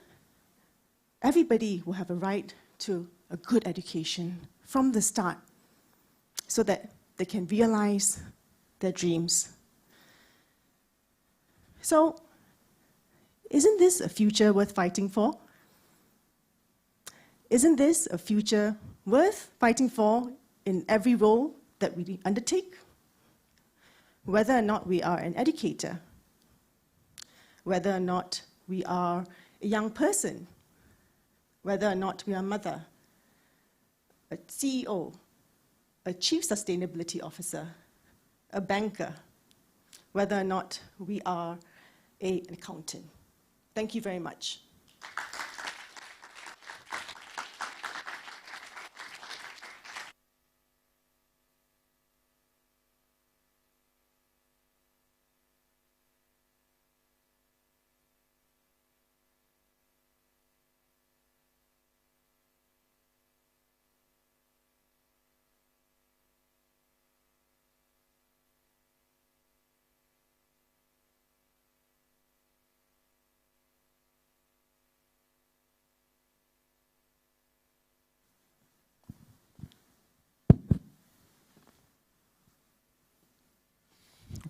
everybody will have a right to a good education from the start so that they can realize their dreams. So, isn't this a future worth fighting for? Isn't this a future worth fighting for in every role that we undertake? Whether or not we are an educator, whether or not we are a young person, whether or not we are a mother, a CEO, a chief sustainability officer, a banker, whether or not we are an accountant. Thank you very much.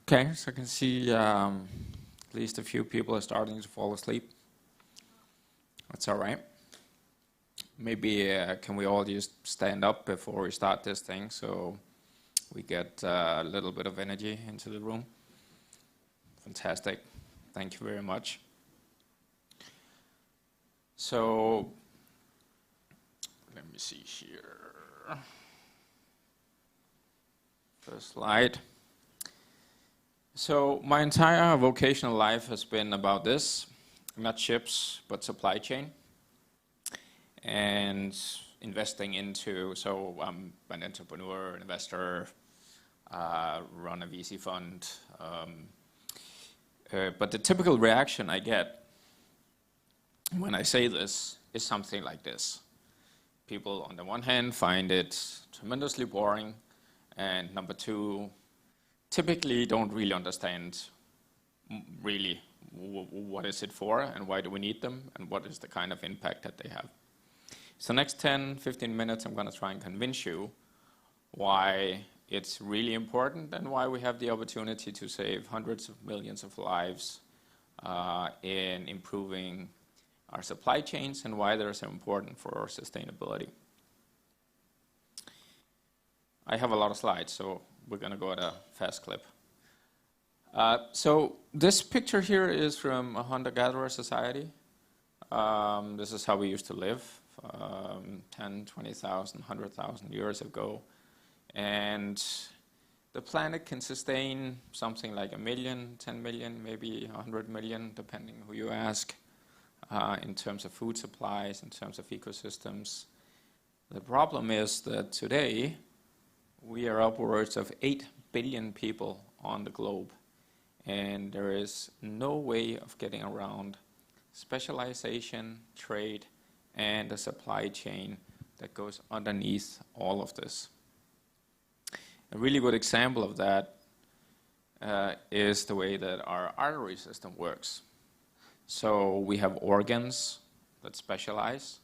Okay, so I can see at least a few people are starting to fall asleep. That's all right. Maybe can we all just stand up before we start this thing so we get a little bit of energy into the room? Fantastic. Thank you very much. So, let me see here. First slide. So my entire vocational life has been about this, not ships, but supply chain. and investing into, so I'm an entrepreneur, investor, run a VC fund. But the typical reaction I get when I say this is something like this. People, on the one hand, find it tremendously boring, and number two, typically don't really understand really what is it for and why do we need them and what is the kind of impact that they have. So next 10, 15 minutes, I'm going to try and convince you why it's really important and why we have the opportunity to save hundreds of millions of lives in improving our supply chains and why they're so important for our sustainability. I have a lot of slides, so we're going to go at a fast clip. So this picture here is from a hunter-gatherer society. This is how we used to live 10, 20,000, 100,000 years ago. And the planet can sustain something like 1 million, 10 million, maybe 100 million, depending who you ask, in terms of food supplies, in terms of ecosystems. The problem is that today we are upwards of 8 billion people on the globe, and there is no way of getting around specialization, trade, and a supply chain that goes underneath all of this. A really good example of that is the way that our artery system works. So we have organs that specialize,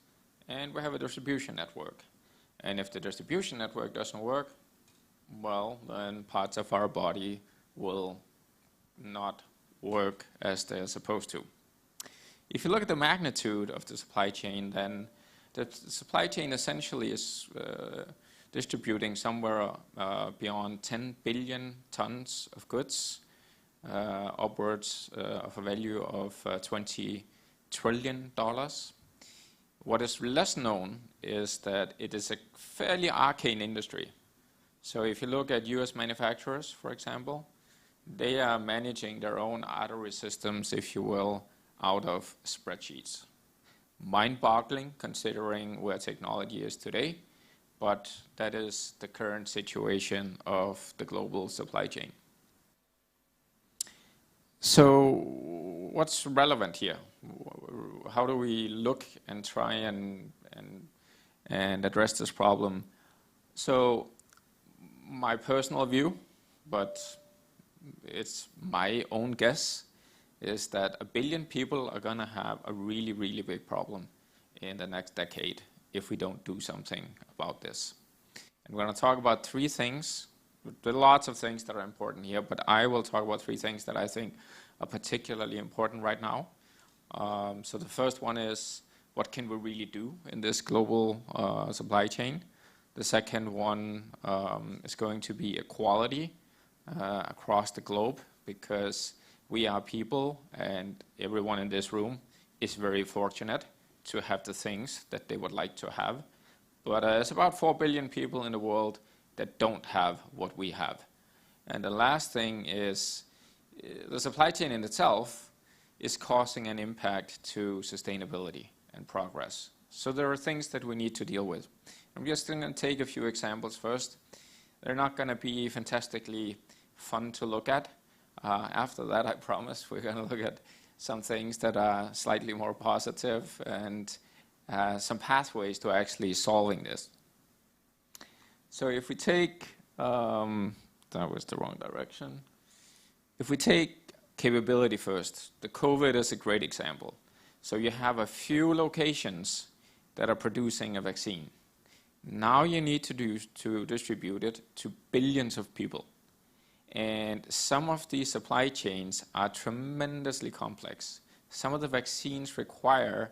and we have a distribution network. And if the distribution network doesn't work, well, then parts of our body will not work as they're supposed to. If you look at the magnitude of the supply chain, then the supply chain essentially is distributing somewhere beyond 10 billion tons of goods, upwards of a value of $20 trillion. What is less known is that it is a fairly arcane industry. So if you look at US manufacturers, for example, they are managing their own artery systems, if you will, out of spreadsheets. Mind-boggling considering where technology is today, but that is the current situation of the global supply chain. So what's relevant here? How do we look and try and address this problem? So my personal view, but it's my own guess, is that 1 billion people are going to have a really, really big problem in the next decade if we don't do something about this. And we're going to talk about 3 things. There are lots of things that are important here, but I will talk about 3 things that I think are particularly important right now. So the first one is, what can we really do in this global supply chain? The second one is going to be equality across the globe, because we are people and everyone in this room is very fortunate to have the things that they would like to have. But there's about 4 billion people in the world that don't have what we have. And the last thing is the supply chain in itself is causing an impact to sustainability and progress. So there are things that we need to deal with. I'm just going to take a few examples first. They're not going to be fantastically fun to look at. After that, I promise we're going to look at some things that are slightly more positive and some pathways to actually solving this. So if we take, that was the wrong direction. If we take capability first, the COVID is a great example. So you have a few locations that are producing a vaccine. Now you need to distribute it to billions of people. And some of these supply chains are tremendously complex. Some of the vaccines require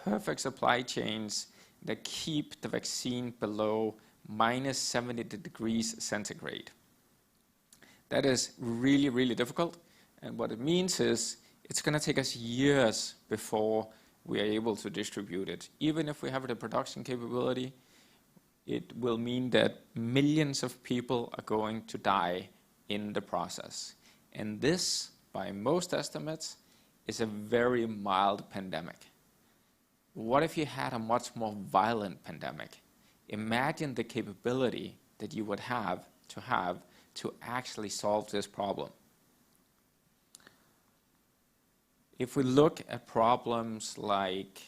perfect supply chains that keep the vaccine below minus 70 degrees centigrade. That is really, really difficult. And what it means is it's going to take us years before we are able to distribute it. Even if we have the production capability, it will mean that millions of people are going to die in the process. And this, by most estimates, is a very mild pandemic. what if you had a much more violent pandemic? Imagine the capability that you would have to actually solve this problem. If we look at problems like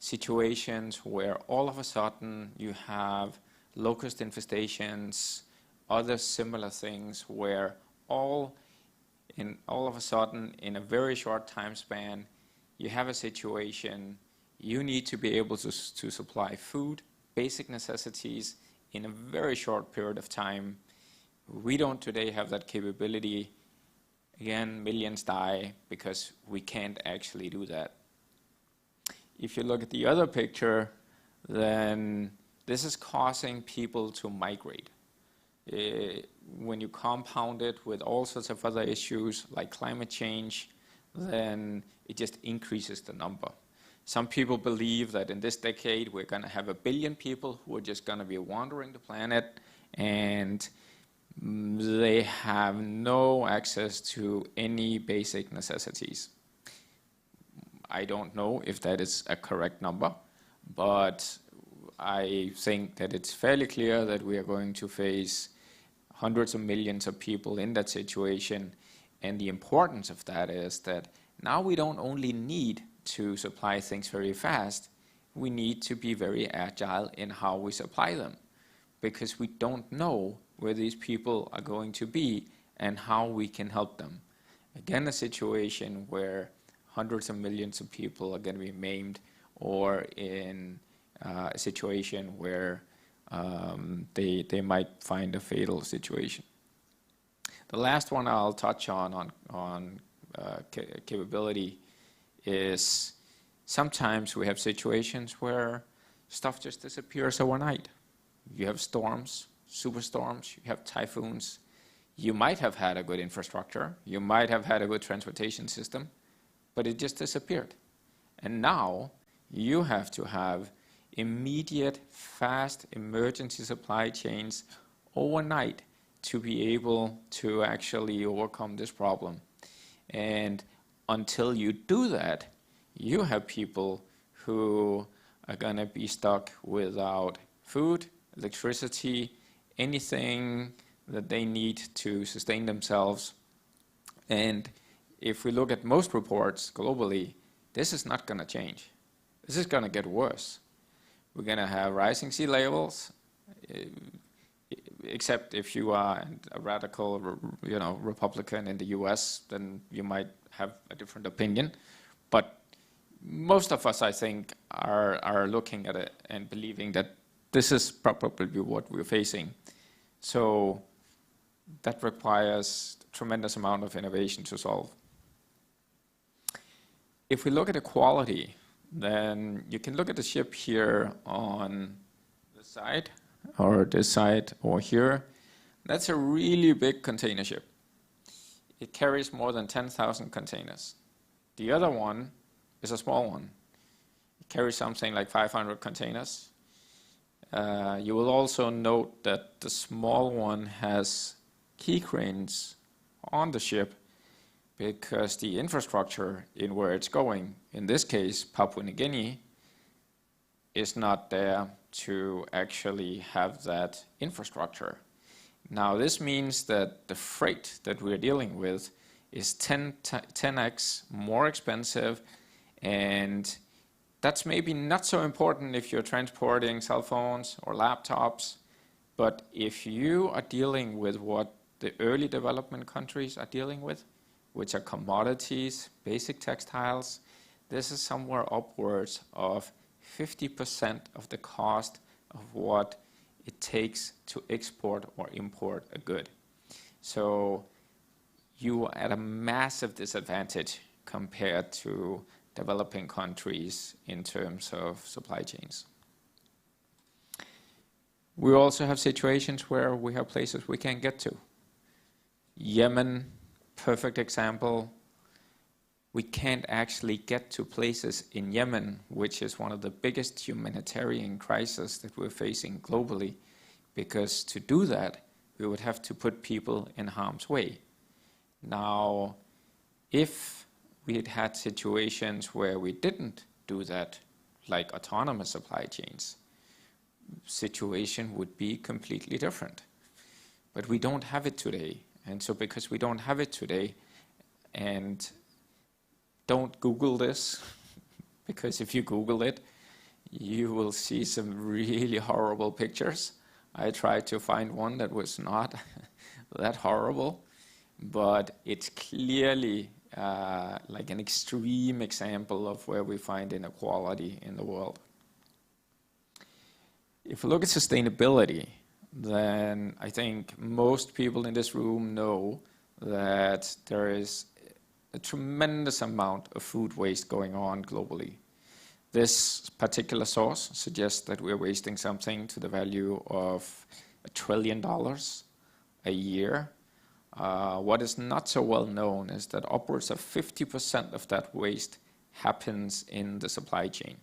situations where all of a sudden you have locust infestations, other similar things where all of a sudden in a very short time span you have a situation you need to be able to supply food, basic necessities in a very short period of time. We don't today have that capability. Again, millions die because we can't actually do that. If you look at the other picture, then this is causing people to migrate. When you compound it with all sorts of other issues like climate change, then it just increases the number. Some people believe that in this decade we're going to have 1 billion people who are just going to be wandering the planet, and they have no access to any basic necessities. I don't know if that is a correct number, but I think that it's fairly clear that we are going to face hundreds of millions of people in that situation. And the importance of that is that now we don't only need to supply things very fast, we need to be very agile in how we supply them, because we don't know where these people are going to be and how we can help them. Again, a situation where hundreds of millions of people are going to be maimed, or in a situation where they might find a fatal situation. The last one I'll touch on capability is sometimes we have situations where stuff just disappears overnight. You have storms, superstorms, you have typhoons. You might have had a good infrastructure, you might have had a good transportation system, but it just disappeared. And now you have to have immediate, fast emergency supply chains overnight to be able to actually overcome this problem. And until you do that, you have people who are going to be stuck without food, electricity, anything that they need to sustain themselves. And if we look at most reports globally, this is not going to change. This is going to get worse. We're going to have rising sea levels, except if you are a radical, Republican in the US, then you might have a different opinion. But most of us, I think, are looking at it and believing that this is probably what we're facing. So that requires a tremendous amount of innovation to solve. If we look at equality, then you can look at the ship here on this side, or this side, or here. That's a really big container ship. It carries more than 10,000 containers. The other one is a small one. It carries something like 500 containers. You will also note that the small one has key cranes on the ship because the infrastructure in where it's going, in this case Papua New Guinea, is not there to actually have that infrastructure. Now this means that the freight that we're dealing with is 10x more expensive, and that's maybe not so important if you're transporting cell phones or laptops, but if you are dealing with what the early development countries are dealing with, which are commodities, basic textiles, this is somewhere upwards of 50% of the cost of what it takes to export or import a good. So you are at a massive disadvantage compared to developing countries in terms of supply chains. We also have situations where we have places we can't get to. Yemen, perfect example. We can't actually get to places in Yemen, which is one of the biggest humanitarian crises that we're facing globally, because to do that, we would have to put people in harm's way. Now, if we had had situations where we didn't do that, like autonomous supply chains, situation would be completely different. But we don't have it today. And so because we don't have it today, and don't Google this, because if you Google it, you will see some really horrible pictures. I tried to find one that was not that horrible, but it's clearly like an extreme example of where we find inequality in the world. If we look at sustainability, then I think most people in this room know that there is a tremendous amount of food waste going on globally. This particular source suggests that we're wasting something to the value of $1 trillion a year. What is not so well known is that upwards of 50% of that waste happens in the supply chain.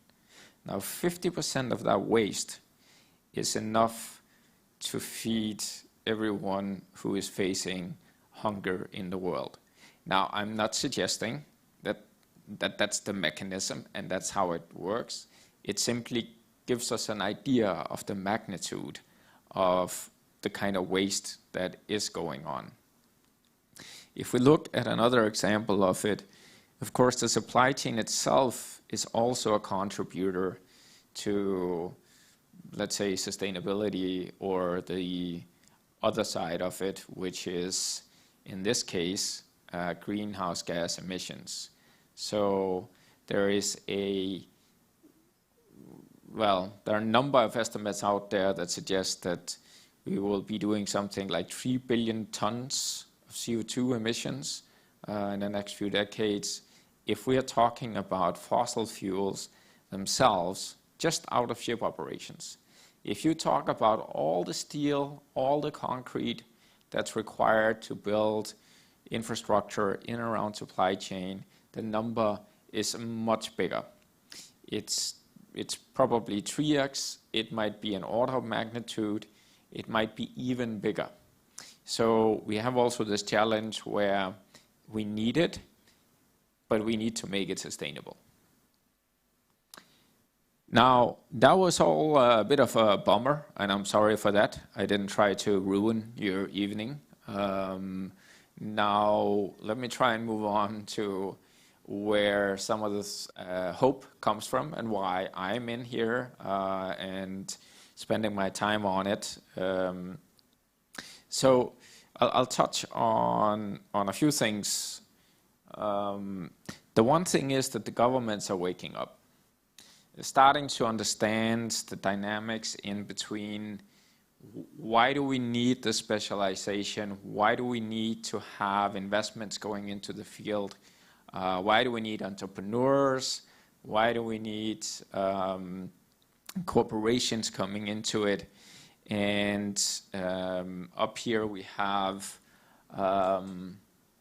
Now, 50% of that waste is enough to feed everyone who is facing hunger in the world. Now, I'm not suggesting that that's the mechanism and that's how it works. It simply gives us an idea of the magnitude of the kind of waste that is going on. If we look at another example of it, of course, the supply chain itself is also a contributor to, let's say, sustainability, or the other side of it, which is, in this case, greenhouse gas emissions. So there is there are a number of estimates out there that suggest that we will be doing something like 3 billion tons of CO2 emissions in the next few decades, if we are talking about fossil fuels themselves, just out of ship operations. If you talk about all the steel, all the concrete that's required to build infrastructure in and around supply chain, the number is much bigger. It's probably 3x, it might be an order of magnitude, it might be even bigger. So we have also this challenge where we need it, but we need to make it sustainable. Now, that was all a bit of a bummer, and I'm sorry for that. I didn't try to ruin your evening. Now, let me try and move on to where some of this hope comes from and why I'm in here and spending my time on it. So I'll touch on a few things. The one thing is that the governments are waking up. They're starting to understand the dynamics in between. Why do we need the specialization? Why do we need to have investments going into the field? Why do we need entrepreneurs? Why do we need corporations coming into it? And up here we have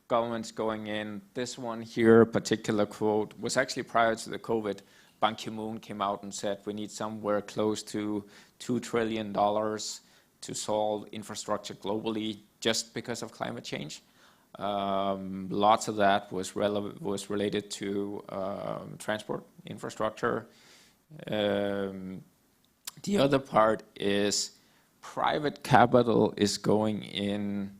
governments going in. This one here, particular quote, was actually prior to the COVID. Ban Ki-moon came out and said we need somewhere close to $2 trillion to solve infrastructure globally just because of climate change. Lots of that was related to transport infrastructure. The other part is private capital is going in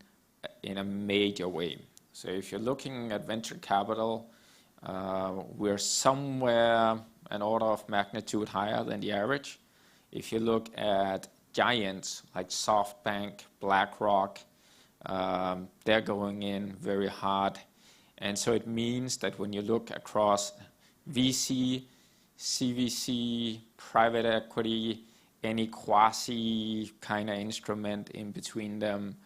a major way. So if you're looking at venture capital, we're somewhere an order of magnitude higher than the average. If you look at giants like SoftBank, BlackRock, they're going in very hard. And so it means that when you look across VC, CVC, private equity, any quasi kind of instrument in between them,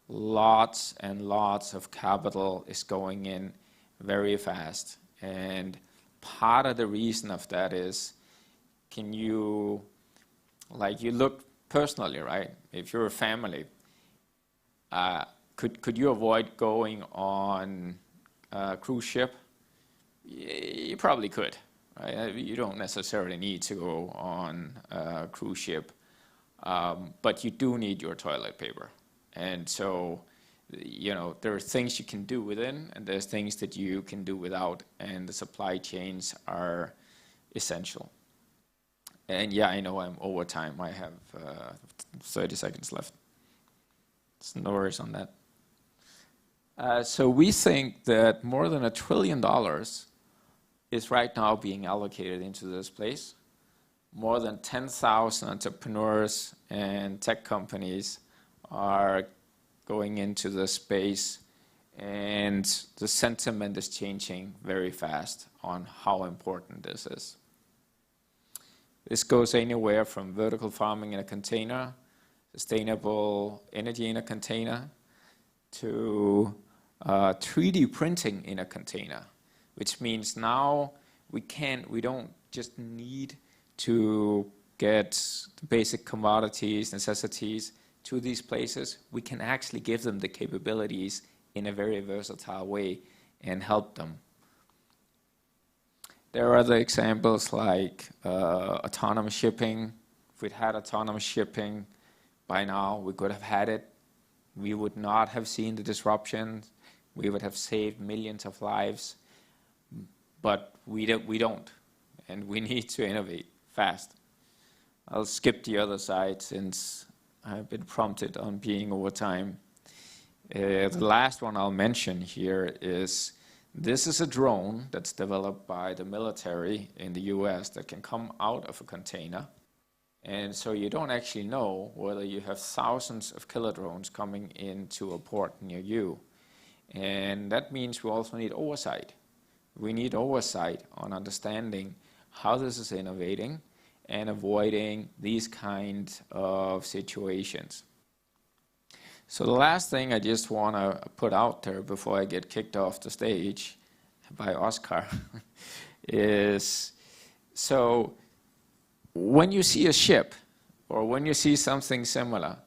lots and lots of capital is going in very fast. And part of the reason of that is, can you, like, you look personally, right? If you're a family, could you avoid going on a cruise ship? You probably could, right? You don't necessarily need to go on a cruise ship, but you do need your toilet paper. And so, you know, there are things you can do within, and there's things that you can do without, and the supply chains are essential. And yeah, I know I'm over time. I have 30 seconds left. There's no worries on that. So we think that more than $1 trillion is right now being allocated into this place. More than 10,000 entrepreneurs and tech companies are going into this space, and the sentiment is changing very fast on how important this is. This goes anywhere from vertical farming in a container, sustainable energy in a container, to 3D printing in a container, which means now we don't just need to get the basic commodities, necessities to these places. We can actually give them the capabilities in a very versatile way and help them. There are other examples like autonomous shipping. If we'd had autonomous shipping by now, we could have had it. We would not have seen the disruptions. We would have saved millions of lives. But we don't, and we need to innovate fast. I'll skip the other side since I've been prompted on being over time. The last one I'll mention here is, this is a drone that's developed by the military in the US that can come out of a container. And so you don't actually know whether you have thousands of killer drones coming into a port near you. And that means we also need oversight. We need oversight on understanding how this is innovating and avoiding these kind of situations. So the last thing I just want to put out there before I get kicked off the stage by Oscar is, so when you see a ship or when you see something similar,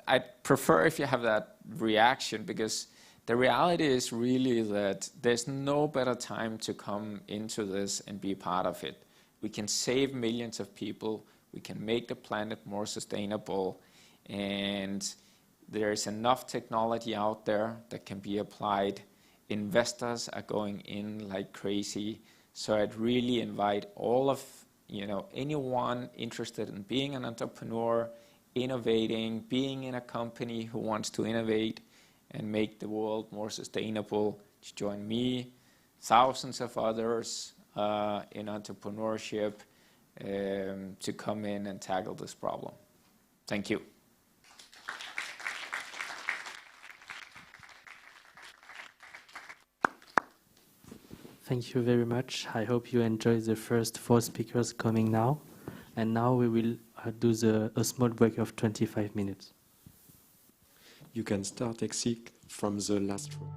I prefer if you have that reaction, because the reality is really that there's no better time to come into this and be part of it. We can save millions of people, we can make the planet more sustainable, and there's enough technology out there that can be applied. Investors are going in like crazy. So I'd really invite all of, anyone interested in being an entrepreneur, innovating, being in a company who wants to innovate and make the world more sustainable, to join me, thousands of others in entrepreneurship to come in and tackle this problem. Thank you. Thank you very much. I hope you enjoy the first 4 speakers coming now. And now we will do a small break of 25 minutes. You can start exit from the last row.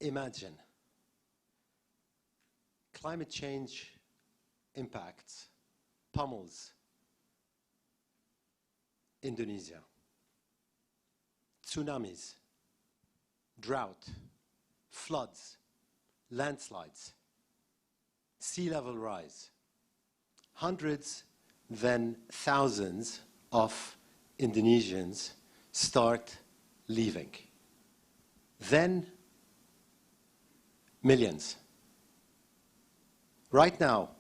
imagine climate change impacts pummels Indonesia, tsunamis, drought, floods, landslides, sea level rise. Hundreds, then thousands of Indonesians start leaving. Then millions. Right now,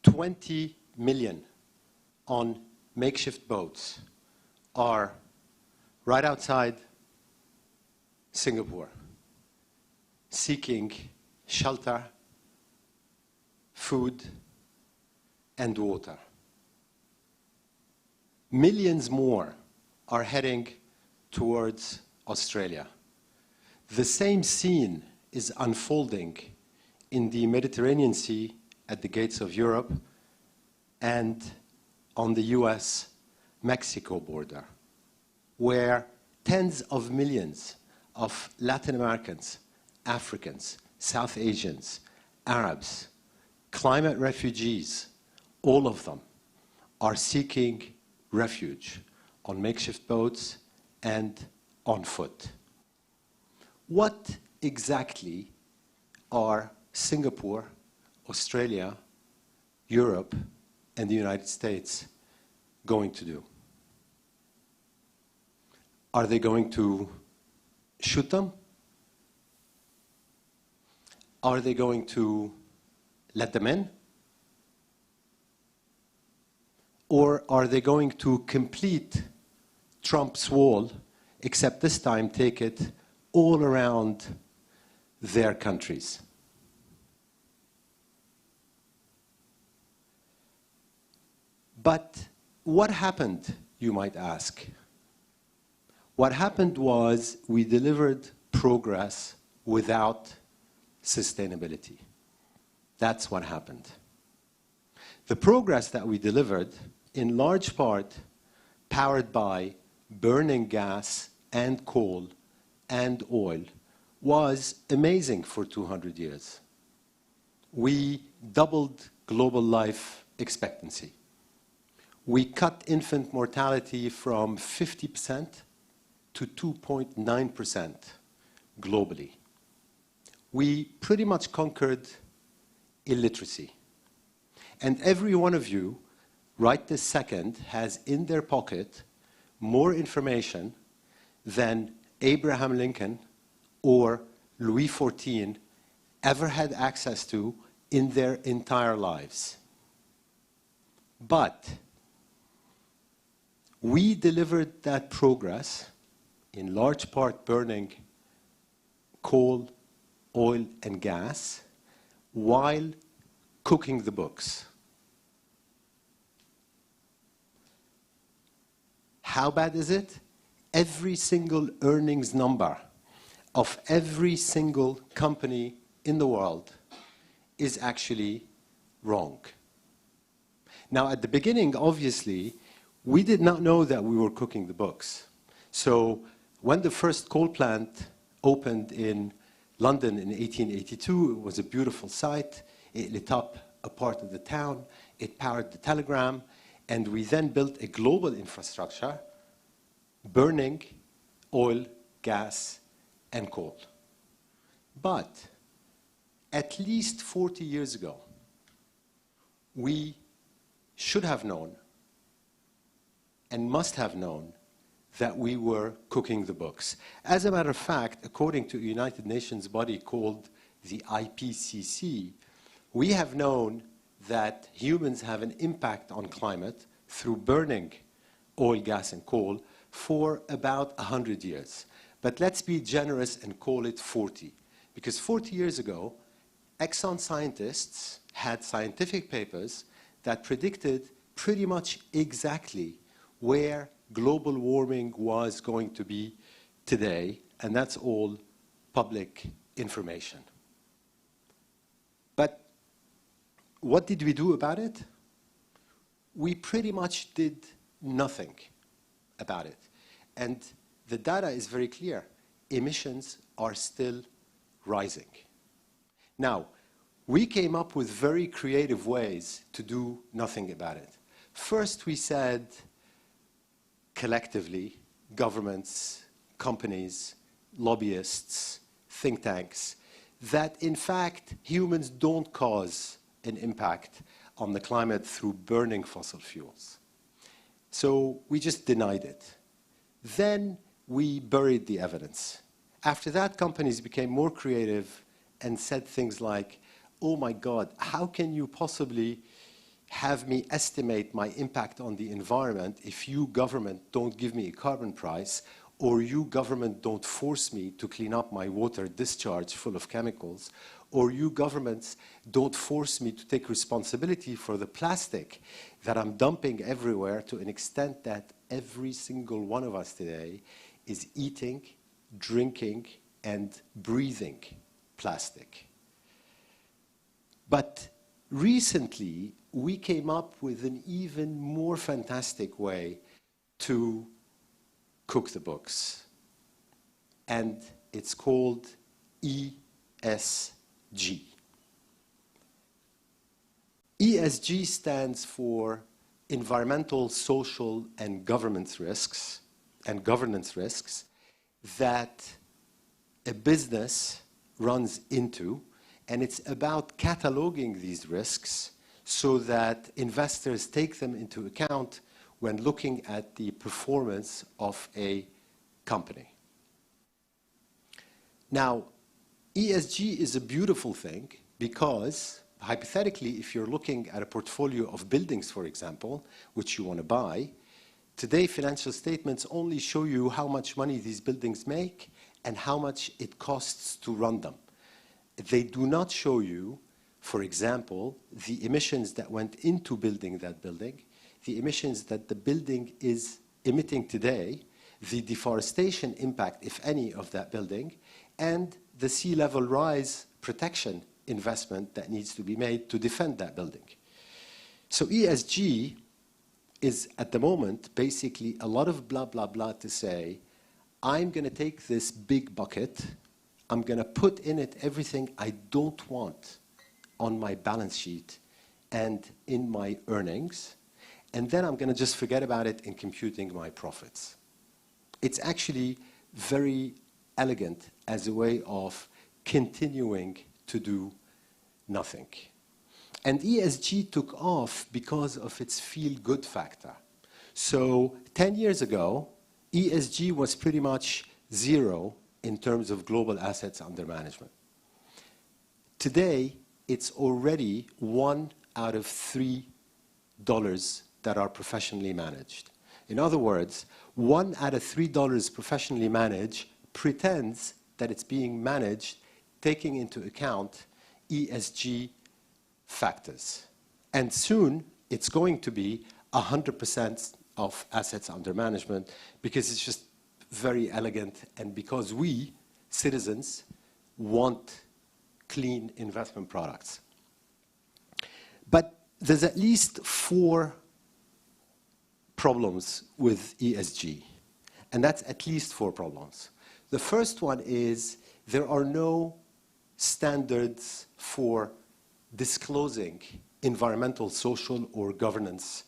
20 million on makeshift boats are right outside Singapore, seeking shelter, food, and water. Millions more are heading towards Australia. The same scene is unfolding in the Mediterranean Sea at the gates of Europe and on the US-Mexico border, where tens of millions of Latin Americans, Africans, South Asians, Arabs, climate refugees, all of them are seeking refuge on makeshift boats and on foot. What exactly are Singapore, Australia, Europe, and the United States going to do? Are they going to shoot them? Are they going to let them in? Or are they going to complete Trump's wall, except this time take it all around their countries? But what happened, you might ask? What happened was we delivered progress without sustainability. That's what happened. The progress that we delivered, in large part powered by burning gas and coal and oil, was amazing for 200 years. We doubled global life expectancy. We cut infant mortality from 50% to 2.9% globally. We pretty much conquered illiteracy. And every one of you, right this second, has in their pocket more information than Abraham Lincoln or Louis XIV ever had access to in their entire lives. But we delivered that progress, in large part burning coal, oil, and gas, while cooking the books. How bad is it? Every single earnings number of every single company in the world is actually wrong. Now, at the beginning, obviously, we did not know that we were cooking the books. So when the first coal plant opened in London in 1882, it was a beautiful site. It lit up a part of the town. It powered the telegram. And we then built a global infrastructure burning oil, gas, and coal. But at least 40 years ago, we should have known and must have known that we were cooking the books. As a matter of fact, according to a United Nations body called the IPCC, we have known that humans have an impact on climate through burning oil, gas, and coal for about 100 years. But let's be generous and call it 40. Because 40 years ago, Exxon scientists had scientific papers that predicted pretty much exactly where global warming was going to be today, and that's all public information. But what did we do about it? We pretty much did nothing about it. And the data is very clear. Emissions are still rising. Now, we came up with very creative ways to do nothing about it. First, we said, collectively, governments, companies, lobbyists, think tanks, that in fact humans don't cause an impact on the climate through burning fossil fuels. So we just denied it. Then we buried the evidence. After that, companies became more creative and said things like, oh my God, how can you possibly have me estimate my impact on the environment if you, government, don't give me a carbon price, or you, government, don't force me to clean up my water discharge full of chemicals, or you, governments, don't force me to take responsibility for the plastic that I'm dumping everywhere to an extent that every single one of us today is eating, drinking, and breathing plastic. But recently, we came up with an even more fantastic way to cook the books. And it's called ESG. ESG stands for environmental, social, and governance risks, that a business runs into, and it's about cataloging these risks so that investors take them into account when looking at the performance of a company. Now, ESG is a beautiful thing because, hypothetically, if you're looking at a portfolio of buildings, for example, which you want to buy, today financial statements only show you how much money these buildings make and how much it costs to run them. They do not show you, for example, the emissions that went into building that building, the emissions that the building is emitting today, the deforestation impact, if any, of that building, and the sea level rise protection investment that needs to be made to defend that building. So ESG is, at the moment, basically a lot of blah, blah, blah to say, I'm going to take this big bucket, I'm going to put in it everything I don't want on my balance sheet and in my earnings, and then I'm going to just forget about it in computing my profits. It's actually very elegant as a way of continuing to do nothing. And ESG took off because of its feel-good factor. So 10 years ago, ESG was pretty much zero in terms of global assets under management. Today, it's already $1 out of $3 that are professionally managed. In other words, $1 out of $3 professionally managed pretends that it's being managed taking into account ESG factors. And soon, it's going to be 100% of assets under management because it's just very elegant and because we, citizens, want clean investment products. But there's at least 4 problems with ESG, and that's at least 4 problems. The first one is there are no standards for disclosing environmental, social, or governance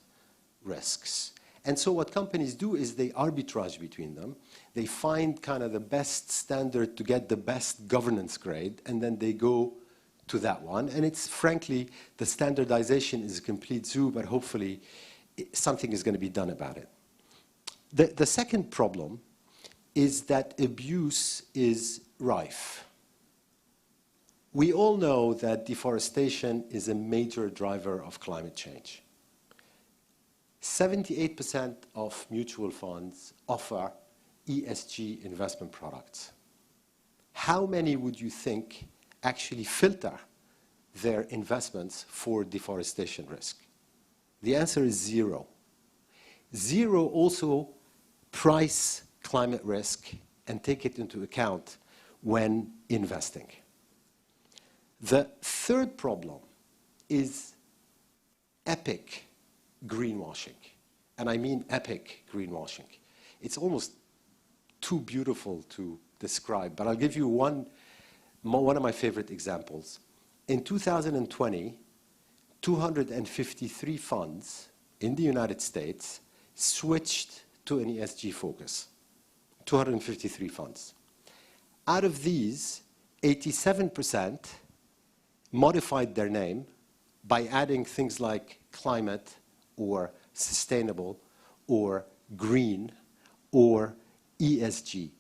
risks. And so what companies do is they arbitrage between them. They find kind of the best standard to get the best governance grade, and then they go to that one. And it's, frankly, the standardization is a complete zoo, but hopefully something is going to be done about it. The second problem is that abuse is rife. We all know that deforestation is a major driver of climate change. 78% of mutual funds offer ESG investment products. How many would you think actually filter their investments for deforestation risk? The answer is 0. 0 also price climate risk and take it into account when investing. The third problem is epic greenwashing. And I mean epic greenwashing. It's almost too beautiful to describe, but I'll give you one one of my favorite examples. In 2020, 253 funds in the United States switched to an ESG focus. 253 funds. Out of these, 87% modified their name by adding things like climate or sustainable or green or ESG.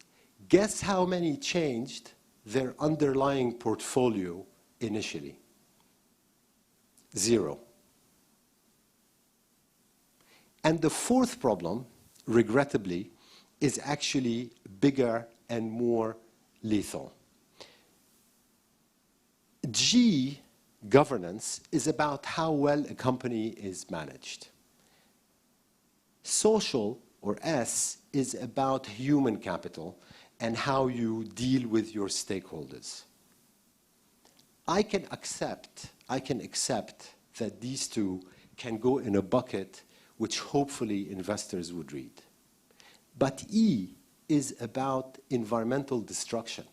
Guess how many changed their underlying portfolio initially? 0. And the fourth problem, regrettably, is actually bigger and more lethal. G, governance, is about how well a company is managed. Social, or S, is about human capital and how you deal with your stakeholders. I can accept that these two can go in a bucket which hopefully investors would read. But E is about environmental destruction.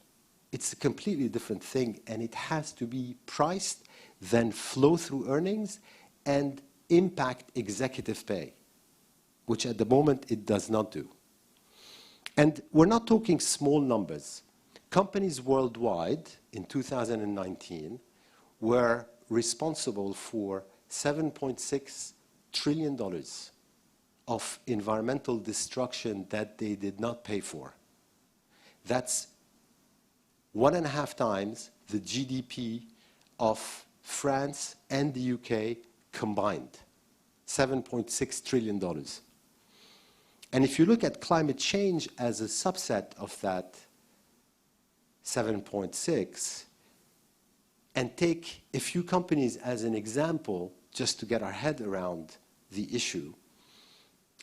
It's a completely different thing, and it has to be priced, then flow through earnings, and impact executive pay, which at the moment it does not do. And we're not talking small numbers. Companies worldwide in 2019 were responsible for $7.6 trillion of environmental destruction that they did not pay for. That's 1.5 times the GDP of France and the UK combined, $7.6 trillion. And if you look at climate change as a subset of that 7.6, and take a few companies as an example, just to get our head around the issue,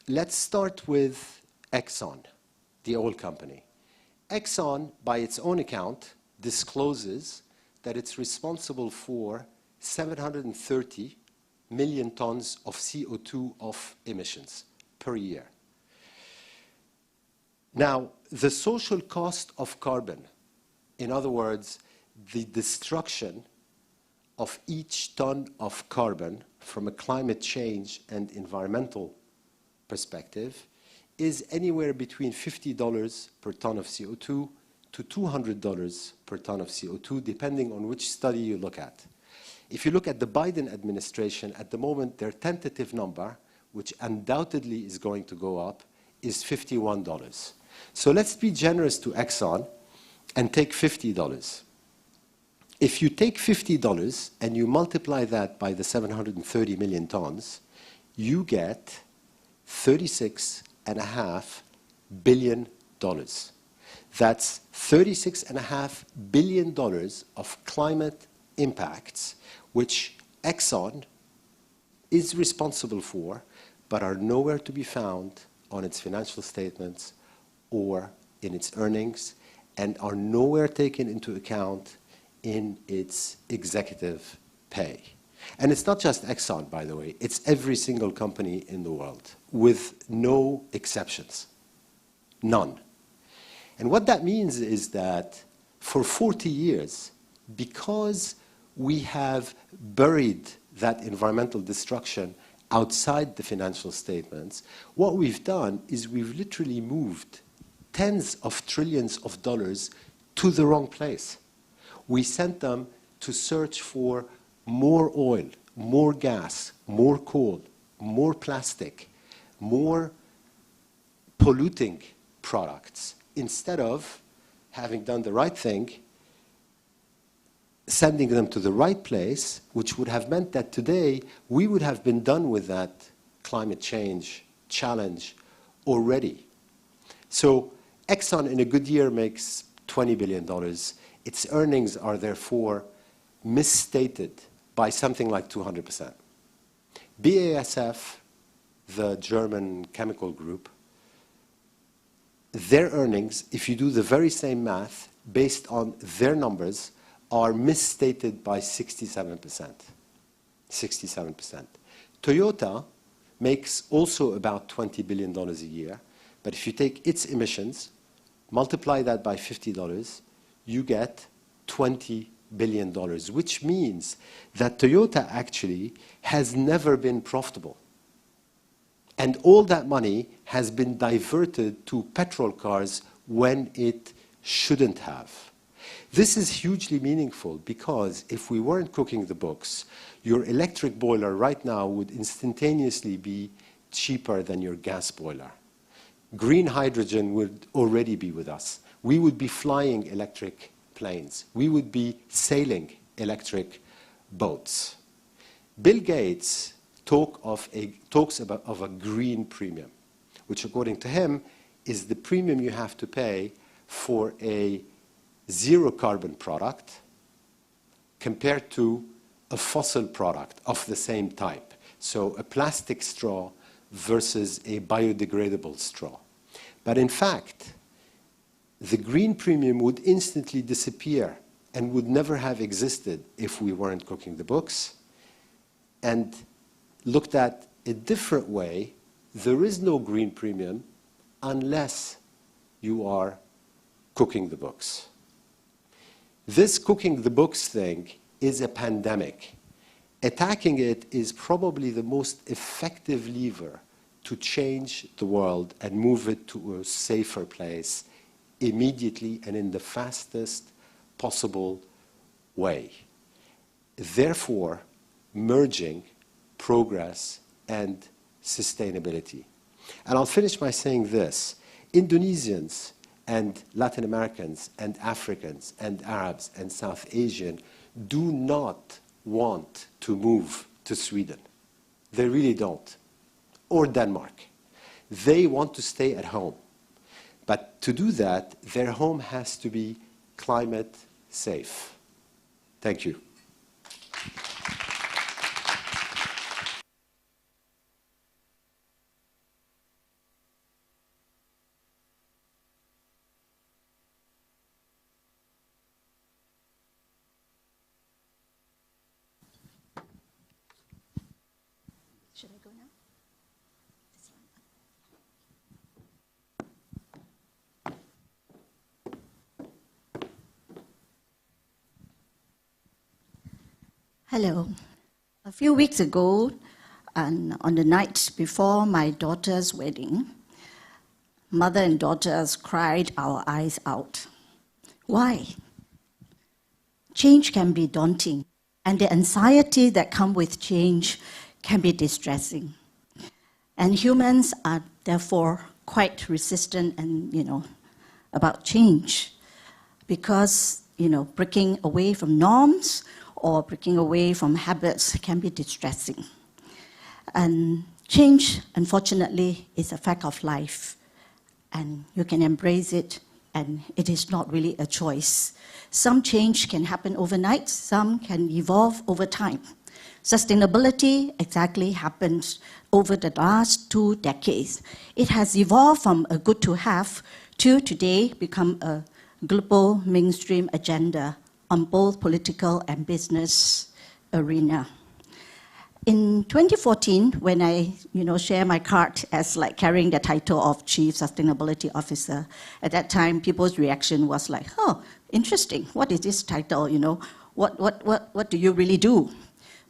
let's start with Exxon, the oil company. Exxon, by its own account, discloses that it's responsible for 730 million tons of CO2 of emissions per year. Now, the social cost of carbon, in other words, the destruction of each ton of carbon from a climate change and environmental perspective, is anywhere between $50 per ton of CO2 to $200 per ton of CO2, depending on which study you look at. If you look at the Biden administration, at the moment, their tentative number, which undoubtedly is going to go up, is $51. So let's be generous to Exxon and take $50. If you take $50 and you multiply that by the 730 million tons, you get $36.5 billion. That's $36.5 billion of climate impacts, which Exxon is responsible for, but are nowhere to be found on its financial statements or in its earnings, and are nowhere taken into account in its executive pay. And it's not just Exxon, by the way. It's every single company in the world, with no exceptions. None. And what that means is that for 40 years, because we have buried that environmental destruction outside the financial statements, what we've done is we've literally moved tens of trillions of dollars to the wrong place. We sent them to search for more oil, more gas, more coal, more plastic, more polluting products, instead of having done the right thing, sending them to the right place, which would have meant that today we would have been done with that climate change challenge already. So Exxon in a good year makes $20 billion. Its earnings are therefore misstated by something like 200%. BASF, the German chemical group, their earnings, if you do the very same math based on their numbers, are misstated by 67%. 67%. Toyota makes also about $20 billion a year, but if you take its emissions, multiply that by $50, you get $20 billion, which means that Toyota actually has never been profitable. And all that money has been diverted to petrol cars when it shouldn't have. This is hugely meaningful because if we weren't cooking the books, your electric boiler right now would instantaneously be cheaper than your gas boiler. Green hydrogen would already be with us. We would be flying electric planes. We would be sailing electric boats. Bill Gates talks of a green premium, which according to him is the premium you have to pay for a zero carbon product compared to a fossil product of the same type. So a plastic straw versus a biodegradable straw. But in fact, the green premium would instantly disappear and would never have existed if we weren't cooking the books. And looked at a different way, there is no green premium unless you are cooking the books. This cooking the books thing is a pandemic. Attacking it is probably the most effective lever to change the world and move it to a safer place immediately and in the fastest possible way. Therefore, merging progress and sustainability. And I'll finish by saying this. Indonesians and Latin Americans and Africans and Arabs and South Asian do not want to move to Sweden. They really don't. Or Denmark. They want to stay at home. But to do that, their home has to be climate safe. Thank you. Should I go now? Hello. A few weeks ago, and on the night before my daughter's wedding, mother and daughters cried our eyes out. Why? Change can be daunting, and the anxiety that comes with change can be distressing. And humans are therefore quite resistant and, about change because, breaking away from norms or breaking away from habits can be distressing. And change, unfortunately, is a fact of life. And you can embrace it, and it is not really a choice. Some change can happen overnight, some can evolve over time. Sustainability exactly happened over the last 2 decades. It has evolved from a good to have to today become a global mainstream agenda on both political and business arena. In 2014, when I share my card as carrying the title of Chief Sustainability Officer, at that time people's reaction was like, oh, interesting, what is this title, what do you really do?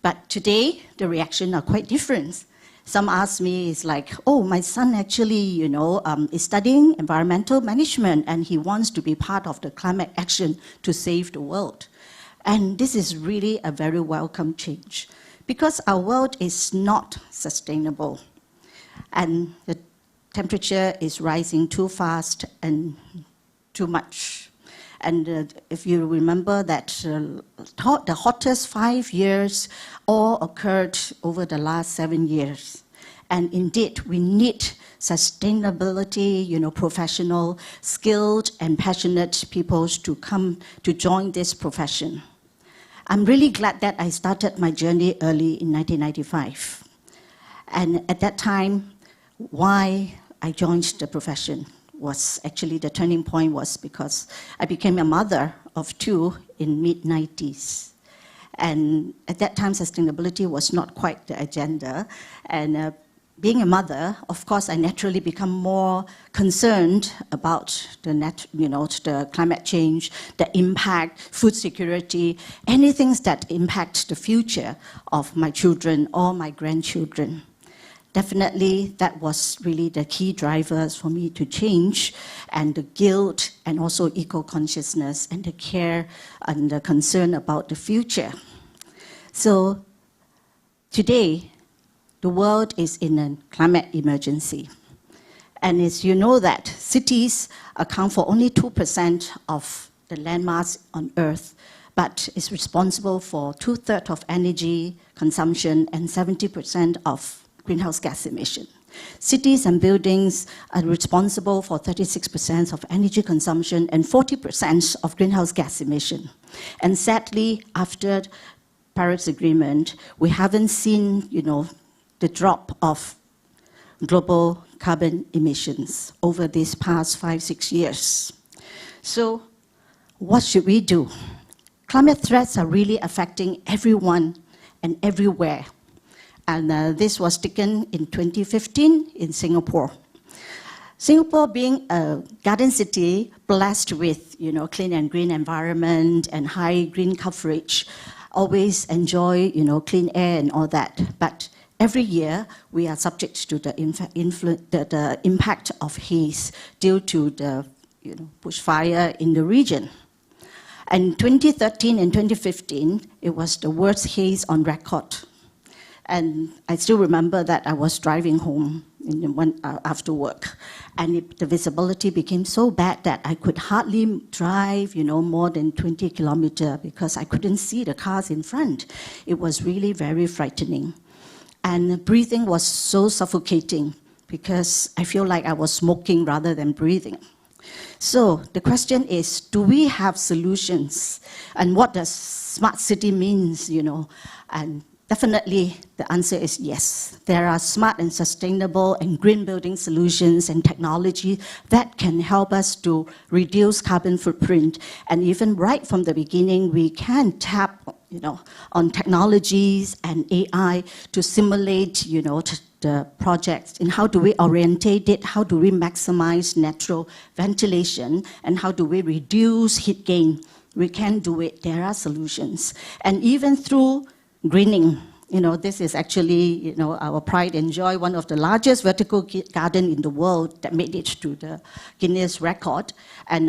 But today, the reaction are quite different. Some ask me, it's like, oh, my son actually, is studying environmental management and he wants to be part of the climate action to save the world. And this is really a very welcome change because our world is not sustainable. And the temperature is rising too fast and too much. And if you remember that the hottest 5 years all occurred over the last 7 years. And indeed, we need sustainability, professional, skilled and passionate people to come to join this profession. I'm really glad that I started my journey early in 1995. And at that time, why I joined the profession was actually the turning point was because I became a mother of 2 in mid-90s. And at that time, sustainability was not quite the agenda. And being a mother, of course, I naturally become more concerned about the climate change, the impact, food security, anything that impact the future of my children or my grandchildren. Definitely, that was really the key drivers for me to change, and the guilt, and also eco-consciousness, and the care and the concern about the future. So today, the world is in a climate emergency. And as you know that cities account for only 2% of the landmass on Earth, but is responsible for 2/3 of energy consumption and 70% of greenhouse gas emission. Cities and buildings are responsible for 36% of energy consumption and 40% of greenhouse gas emission. And sadly, after Paris Agreement, we haven't seen, the drop of global carbon emissions over these past 5-6 years. So what should we do? Climate threats are really affecting everyone and everywhere. And this was taken in 2015 in Singapore. Singapore being a garden city blessed with clean and green environment and high green coverage, always enjoy clean air and all that. But every year we are subject to the impact of haze due to the bushfire in the region. And 2013 and 2015, it was the worst haze on record. And I still remember that I was driving home after work, and the visibility became so bad that I could hardly drive, more than 20 kilometers because I couldn't see the cars in front. It was really very frightening. And breathing was so suffocating because I feel like I was smoking rather than breathing. So the question is, do we have solutions? And what does smart city means, And definitely, the answer is yes. There are smart and sustainable and green building solutions and technology that can help us to reduce carbon footprint. And even right from the beginning, we can tap, on technologies and AI to simulate, the projects. And how do we orientate it? How do we maximize natural ventilation? And how do we reduce heat gain? We can do it. There are solutions. And even through greening, this is actually, our pride and joy, one of the largest vertical garden in the world that made it to the Guinness record. And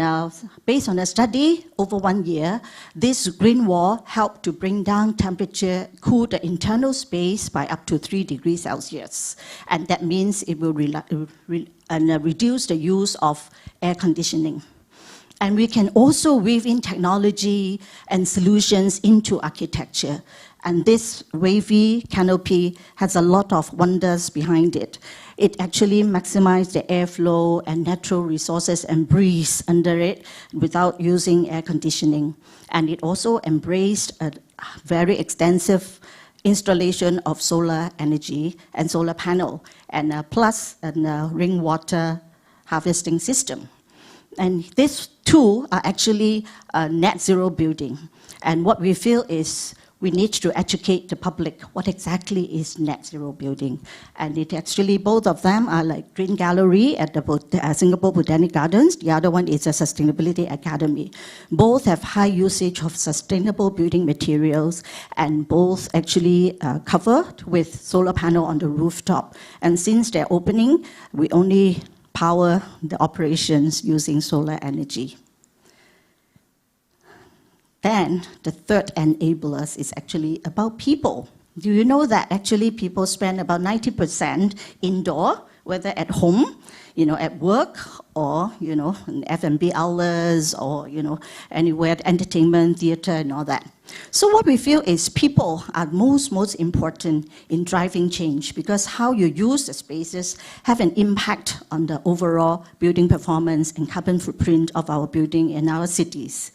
based on a study over 1 year, this green wall helped to bring down temperature, cool the internal space by up to 3 degrees Celsius. And that means it will reduce the use of air conditioning. And we can also weave in technology and solutions into architecture. And this wavy canopy has a lot of wonders behind it. It actually maximizes the airflow and natural resources and breeze under it without using air conditioning. And it also embraced a very extensive installation of solar energy and solar panel, and plus a rainwater harvesting system. And these two are actually a net zero building. And what we feel is we need to educate the public what exactly is net zero building. And it actually, both of them are like Green Gallery at the Singapore Botanic Gardens. The other one is a Sustainability Academy. Both have high usage of sustainable building materials, and both actually covered with solar panel on the rooftop. And since their opening, we only power the operations using solar energy. Then the third enabler is actually about people. Do you know that actually people spend about 90% indoor, whether at home, at work, or, in F&B outlets, or, anywhere, entertainment, theater, and all that. So what we feel is people are most important in driving change, because how you use the spaces have an impact on the overall building performance and carbon footprint of our building in our cities.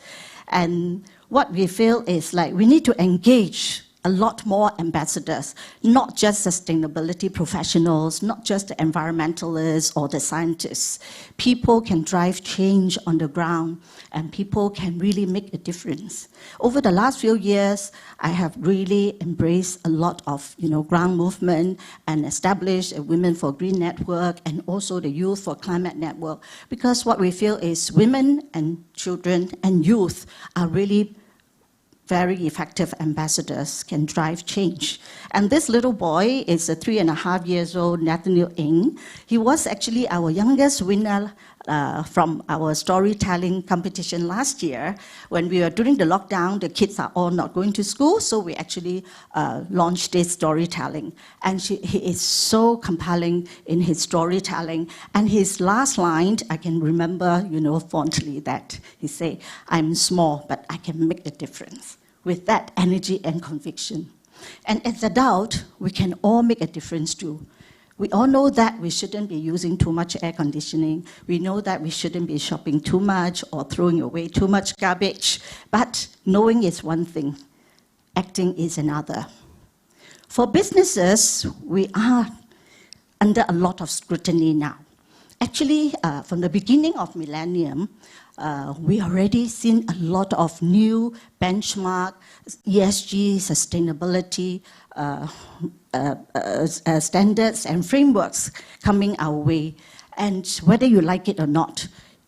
And what we feel is like we need to engage a lot more ambassadors, not just sustainability professionals, not just the environmentalists or the scientists. People can drive change on the ground, and people can really make a difference. Over the last few years, I have really embraced a lot of ground movement and established a Women for Green Network and also the Youth for Climate Network, because what we feel is women and children and youth are really very effective ambassadors, can drive change. And this little boy is a 3.5-year-old Nathaniel Ng. He was actually our youngest winner from our storytelling competition last year. When we were during the lockdown, the kids are all not going to school, so we actually launched this storytelling. And he is so compelling in his storytelling. And his last line, I can remember, fondly, that he said, "I'm small, but I can make a difference," with that energy and conviction. And as adults, we can all make a difference too. We all know that we shouldn't be using too much air conditioning. We know that we shouldn't be shopping too much or throwing away too much garbage. But knowing is one thing, acting is another. For businesses, we are under a lot of scrutiny now. Actually, from the beginning of millennium, we already seen a lot of new benchmark, ESG, sustainability standards and frameworks coming our way. And whether you like it or not,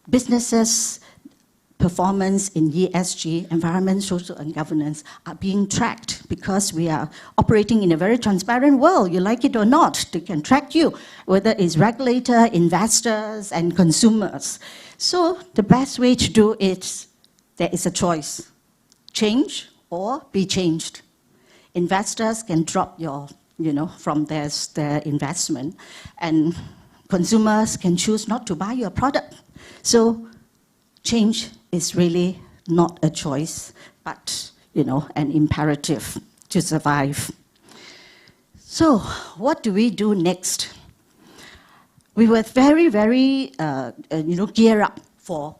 businesses' performance in ESG, environment, social, and governance are being tracked because we are operating in a very transparent world. You like it or not, they can track you, whether it's regulator, investors, and consumers. So the best way to do it, there is a choice. Change or be changed. Investors can drop from their investment, and consumers can choose not to buy your product. So change is really not a choice, but an imperative to survive. So what do we do next? We were very, very gear up for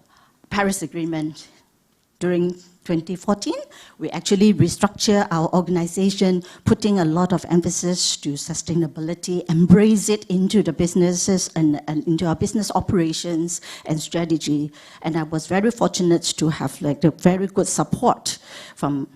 Paris Agreement during 2014. We actually restructured our organization, putting a lot of emphasis to sustainability, embrace it into the businesses and into our business operations and strategy. And I was very fortunate to have the very good support from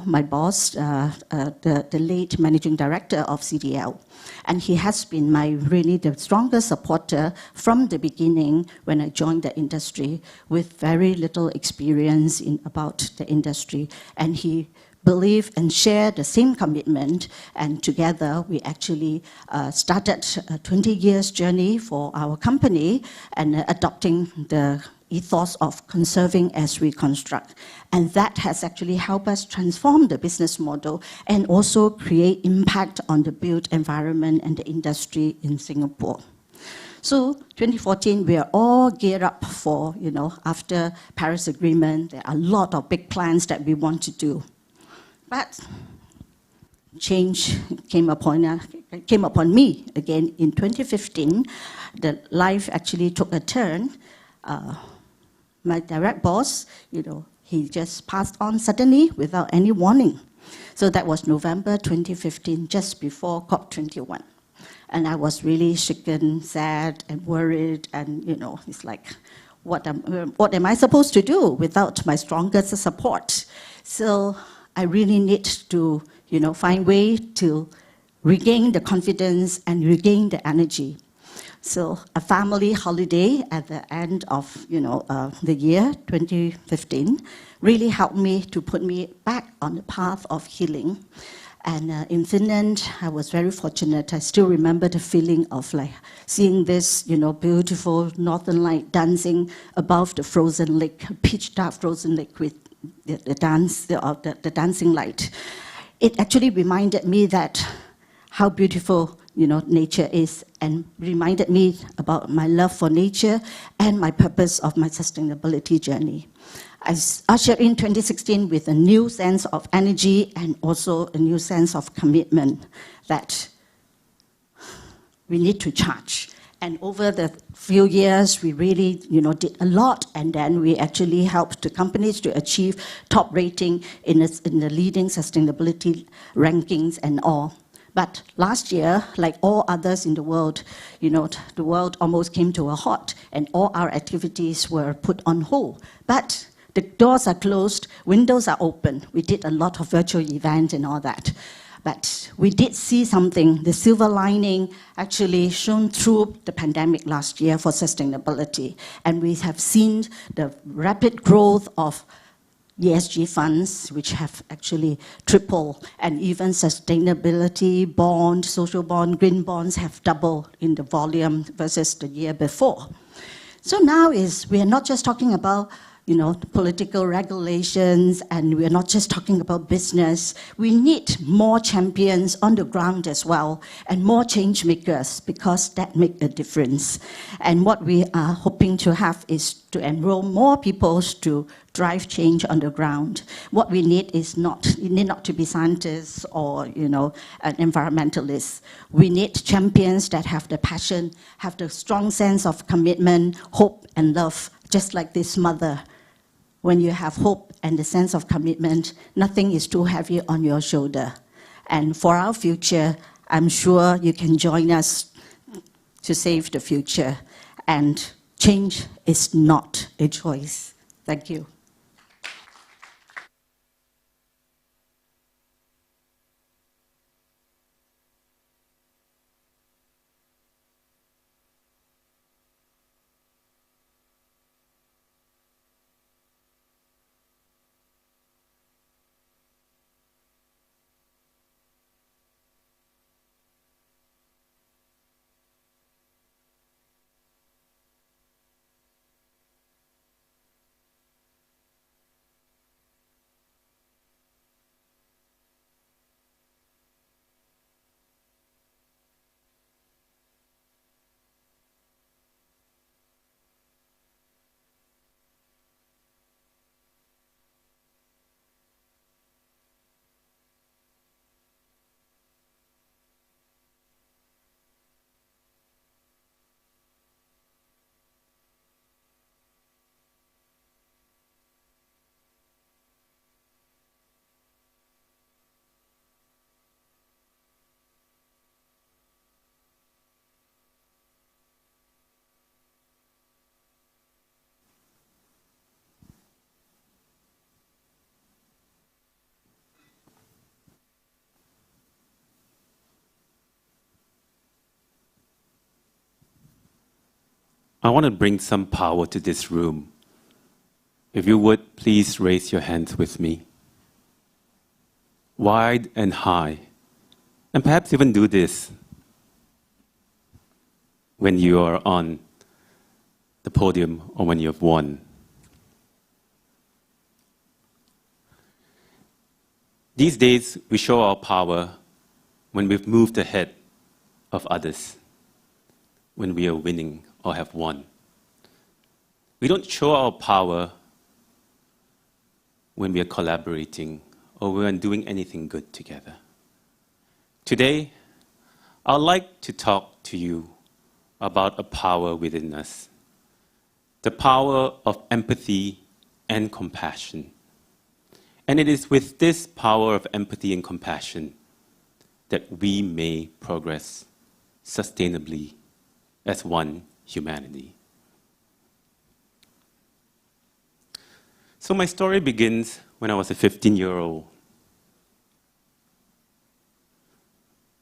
my boss, the late managing director of CDL. And he has been really the strongest supporter from the beginning when I joined the industry, with very little experience about the industry. And he believed and shared the same commitment. And together, we actually started a 20 years journey for our company and adopting the ethos of conserving as we construct. And that has actually helped us transform the business model and also create impact on the built environment and the industry in Singapore. So 2014, we are all geared up for, after Paris Agreement, there are a lot of big plans that we want to do. But change came upon me again in 2015. The life actually took a turn. My direct boss, he just passed on suddenly without any warning. So that was November 2015, just before COP21. And I was really shaken, sad, and worried, and it's like, what am I supposed to do without my strongest support? So I really need to, find way to regain the confidence and regain the energy. So a family holiday at the end of the year 2015 really helped me to put me back on the path of healing. And in Finland, I was very fortunate. I still remember the feeling of seeing this beautiful northern light dancing above the frozen lake, pitch dark frozen lake with the dancing light. It actually reminded me that how beautiful nature is, and reminded me about my love for nature and my purpose of my sustainability journey. I ushered in 2016 with a new sense of energy and also a new sense of commitment that we need to charge And over the few years, we really, did a lot, and then we actually helped the companies to achieve top rating in the leading sustainability rankings and all. But last year, like all others in the world, the world almost came to a halt, and all our activities were put on hold. But the doors are closed, windows are open. We did a lot of virtual events and all that. But we did see something, the silver lining actually shone through the pandemic last year for sustainability. And we have seen the rapid growth of ESG funds, which have actually tripled, and even sustainability bond, social bond, green bonds have doubled in the volume versus the year before. So now we are not just talking about political regulations, and we're not just talking about business. We need more champions on the ground as well, and more change makers, because that makes a difference. And what we are hoping to have is to enroll more people to drive change on the ground. What we need is you need not to be scientists or an environmentalist. We need champions that have the passion, have the strong sense of commitment, hope, and love, just like this mother. When you have hope and the sense of commitment, nothing is too heavy on your shoulder. And for our future, I'm sure you can join us to save the future. And change is not a choice. Thank you. I want to bring some power to this room. If you would, please raise your hands with me. Wide and high. And perhaps even do this when you are on the podium or when you have won. These days, we show our power when we've moved ahead of others, when we are winning or have won. We don't show our power when we are collaborating or when we are doing anything good together. Today, I'd like to talk to you about a power within us, the power of empathy and compassion. And it is with this power of empathy and compassion that we may progress sustainably as one humanity. So my story begins when I was a 15-year-old.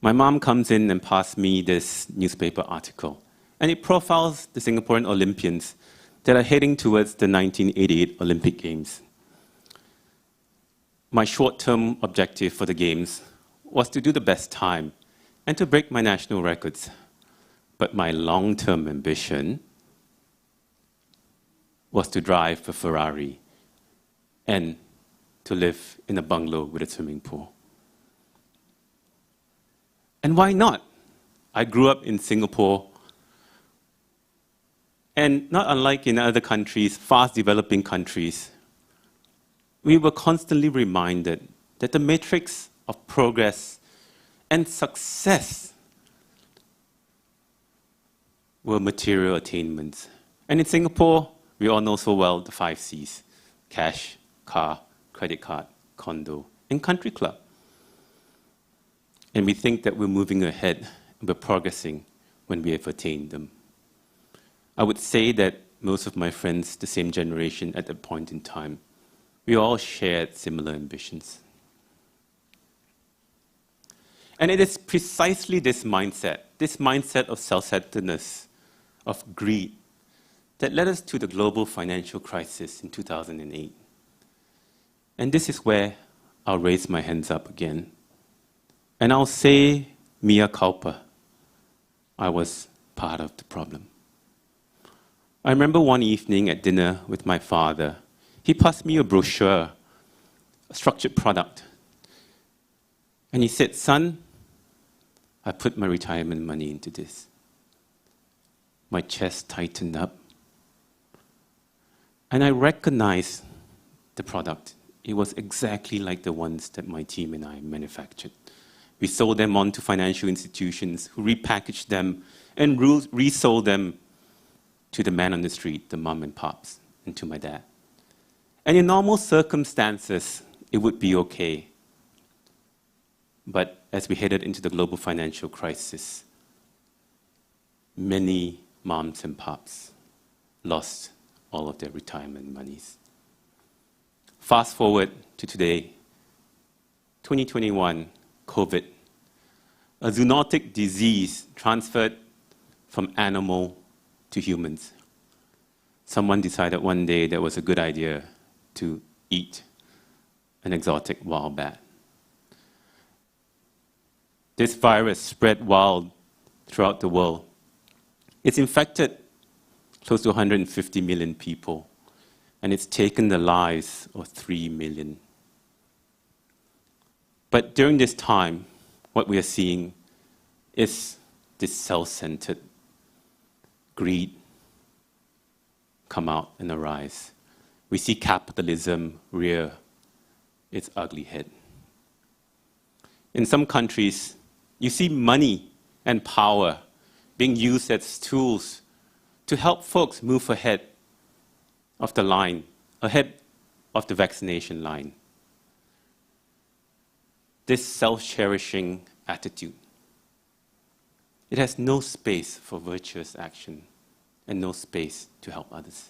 My mom comes in and passes me this newspaper article, and it profiles the Singaporean Olympians that are heading towards the 1988 Olympic Games. My short-term objective for the Games was to do the best time and to break my national records. But my long-term ambition was to drive a Ferrari and to live in a bungalow with a swimming pool. And why not? I grew up in Singapore, and not unlike in other countries, fast-developing countries, we were constantly reminded that the matrix of progress and success were material attainments. And in Singapore, we all know so well the 5 Cs: cash, car, credit card, condo, and country club. And we think that we're moving ahead, we're progressing when we have attained them. I would say that most of my friends, the same generation at that point in time, we all shared similar ambitions. And it is precisely this mindset of self-centeredness, of greed, that led us to the global financial crisis in 2008. And this is where I'll raise my hands up again. And I'll say, mea culpa, I was part of the problem. I remember one evening at dinner with my father, he passed me a brochure, a structured product. And he said, "Son, I put my retirement money into this." My chest tightened up. And I recognized the product. It was exactly like the ones that my team and I manufactured. We sold them on to financial institutions who repackaged them and resold them to the man on the street, the mom and pops, and to my dad. And in normal circumstances, it would be okay. But as we headed into the global financial crisis, many moms and pops lost all of their retirement monies. Fast forward to today, 2021, COVID, a zoonotic disease transferred from animal to humans. Someone decided one day that was a good idea to eat an exotic wild bat. This virus spread wild throughout the world. It's infected close to 150 million people, and it's taken the lives of 3 million. But during this time, what we are seeing is this self-centered greed come out and arise. We see capitalism rear its ugly head. In some countries, you see money and power being used as tools to help folks move ahead of the line, ahead of the vaccination line. This self-cherishing attitude, it has no space for virtuous action and no space to help others.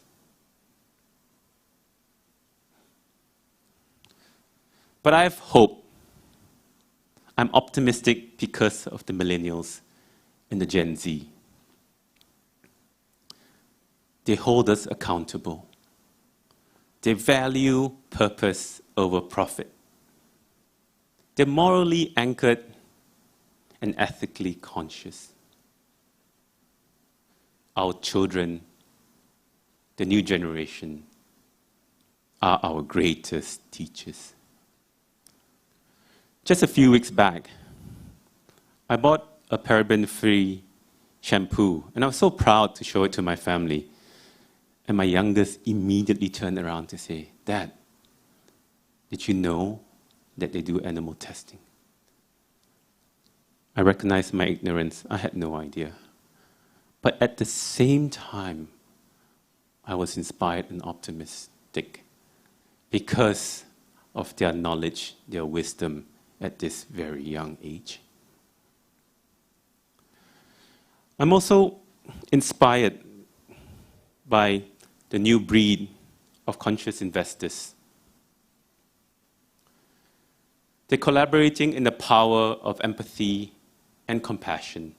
But I have hope. I'm optimistic because of the millennials and the Gen Z. They hold us accountable. They value purpose over profit. They're morally anchored and ethically conscious. Our children, the new generation, are our greatest teachers. Just a few weeks back, I bought a paraben-free shampoo, and I was so proud to show it to my family. And my youngest immediately turned around to say, "Dad, did you know that they do animal testing?" I recognized my ignorance. I had no idea. But at the same time, I was inspired and optimistic because of their knowledge, their wisdom at this very young age. I'm also inspired by the new breed of conscious investors. They're collaborating in the power of empathy and compassion,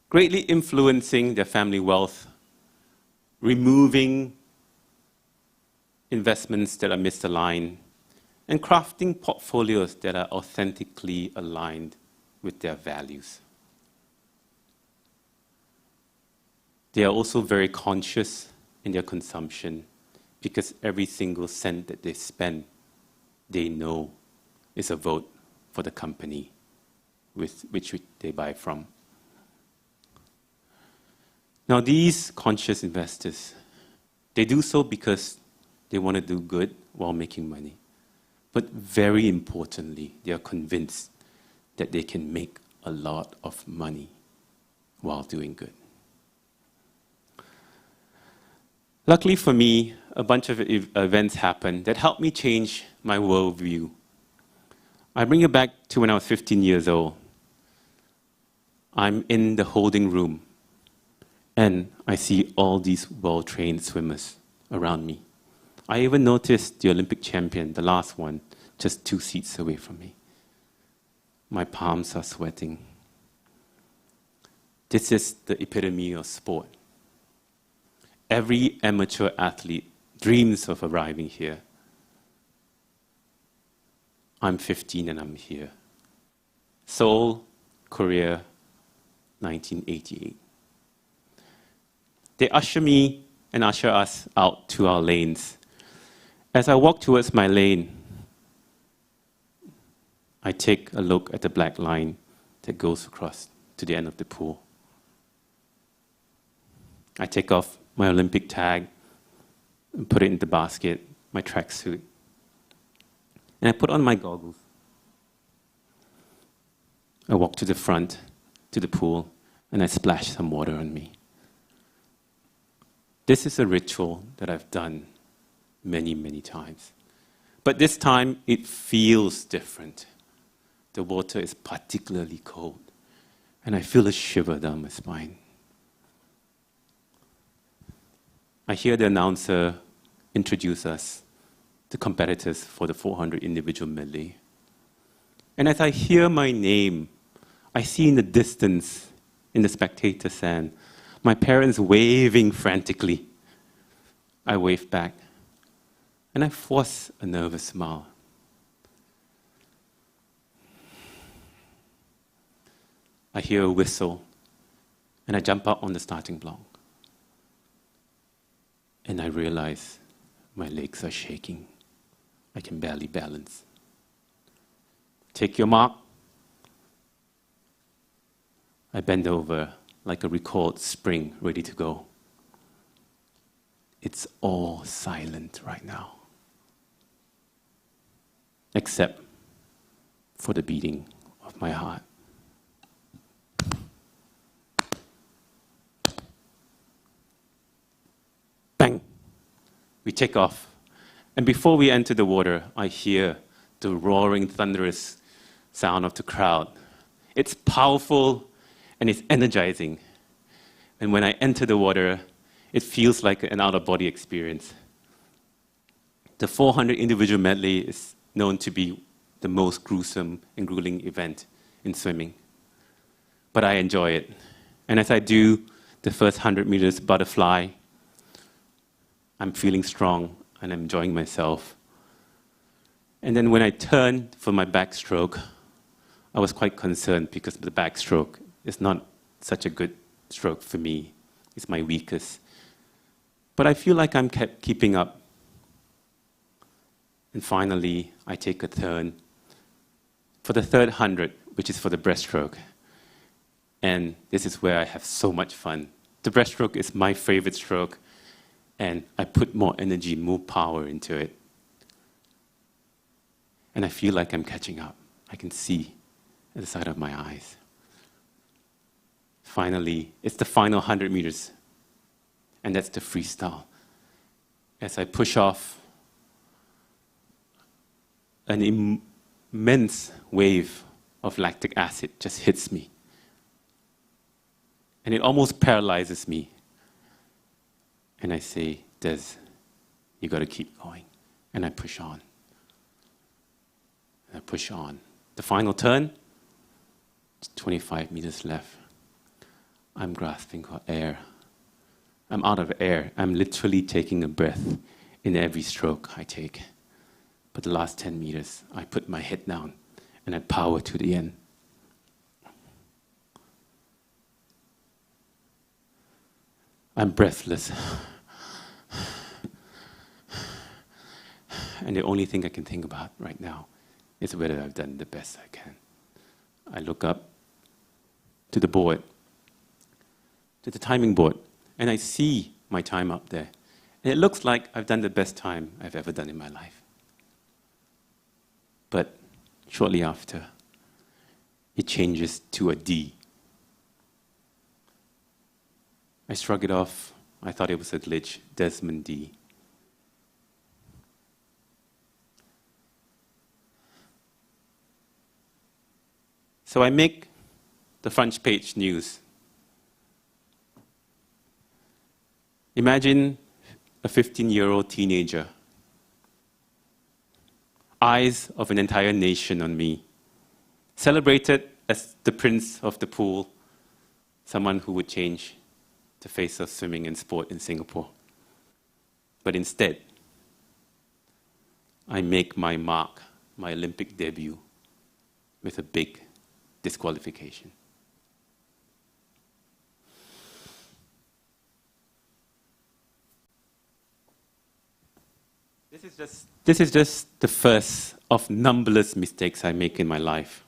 greatly influencing their family wealth, removing investments that are misaligned, and crafting portfolios that are authentically aligned with their values. They are also very conscious in their consumption because every single cent that they spend, they know is a vote for the company with which they buy from. Now, these conscious investors, they do so because they want to do good while making money. But very importantly, they are convinced that they can make a lot of money while doing good. Luckily for me, a bunch of events happened that helped me change my worldview. I bring it back to when I was 15 years old. I'm in the holding room, and I see all these well-trained swimmers around me. I even noticed the Olympic champion, the last one, just 2 seats away from me. My palms are sweating. This is the epitome of sport. Every amateur athlete dreams of arriving here. I'm 15 and I'm here. Seoul, Korea, 1988. They usher me and usher us out to our lanes. As I walk towards my lane, I take a look at the black line that goes across to the end of the pool. I take off my Olympic tag and put it in the basket, my tracksuit. And I put on my goggles. I walk to the front, to the pool, and I splash some water on me. This is a ritual that I've done many, many times. But this time, it feels different. The water is particularly cold, and I feel a shiver down my spine. I hear the announcer introduce us, the competitors for the 400 individual medley. And as I hear my name, I see in the distance, in the spectator stand, my parents waving frantically. I wave back, and I force a nervous smile. I hear a whistle, and I jump out on the starting block. And I realize my legs are shaking. I can barely balance. Take your mark. I bend over like a recoiled spring ready to go. It's all silent right now, except for the beating of my heart. Bang! We take off. And before we enter the water, I hear the roaring, thunderous sound of the crowd. It's powerful and it's energizing. And when I enter the water, it feels like an out-of-body experience. The 400 individual medley is known to be the most gruesome and grueling event in swimming. But I enjoy it. And as I do the first 100 meters butterfly, I'm feeling strong and I'm enjoying myself. And then when I turned for my backstroke, I was quite concerned because the backstroke is not such a good stroke for me. It's my weakest. But I feel like I'm keeping up. And finally, I take a turn for the third 100, which is for the breaststroke. And this is where I have so much fun. The breaststroke is my favorite stroke. And I put more energy, more power into it. And I feel like I'm catching up. I can see at the side of my eyes. Finally, it's the final 100 meters. And that's the freestyle. As I push off, an immense wave of lactic acid just hits me. And it almost paralyzes me. And I say, Des, you got to keep going. And I push on. And I push on. The final turn, 25 meters left. I'm grasping for air. I'm out of air. I'm literally taking a breath in every stroke I take. But the last 10 meters, I put my head down and I power to the end. I'm breathless. And the only thing I can think about right now is whether I've done the best I can. I look up to the board, to the timing board, and I see my time up there. And it looks like I've done the best time I've ever done in my life. But shortly after, it changes to a D. I shrugged it off. I thought it was a glitch. Desmond D. So I make the front page news. Imagine a 15-year-old teenager, eyes of an entire nation on me, celebrated as the prince of the pool, someone who would change the face of swimming and sport in Singapore. But instead, I make my mark, my Olympic debut, with a big disqualification. This is just the first of numberless mistakes I make in my life.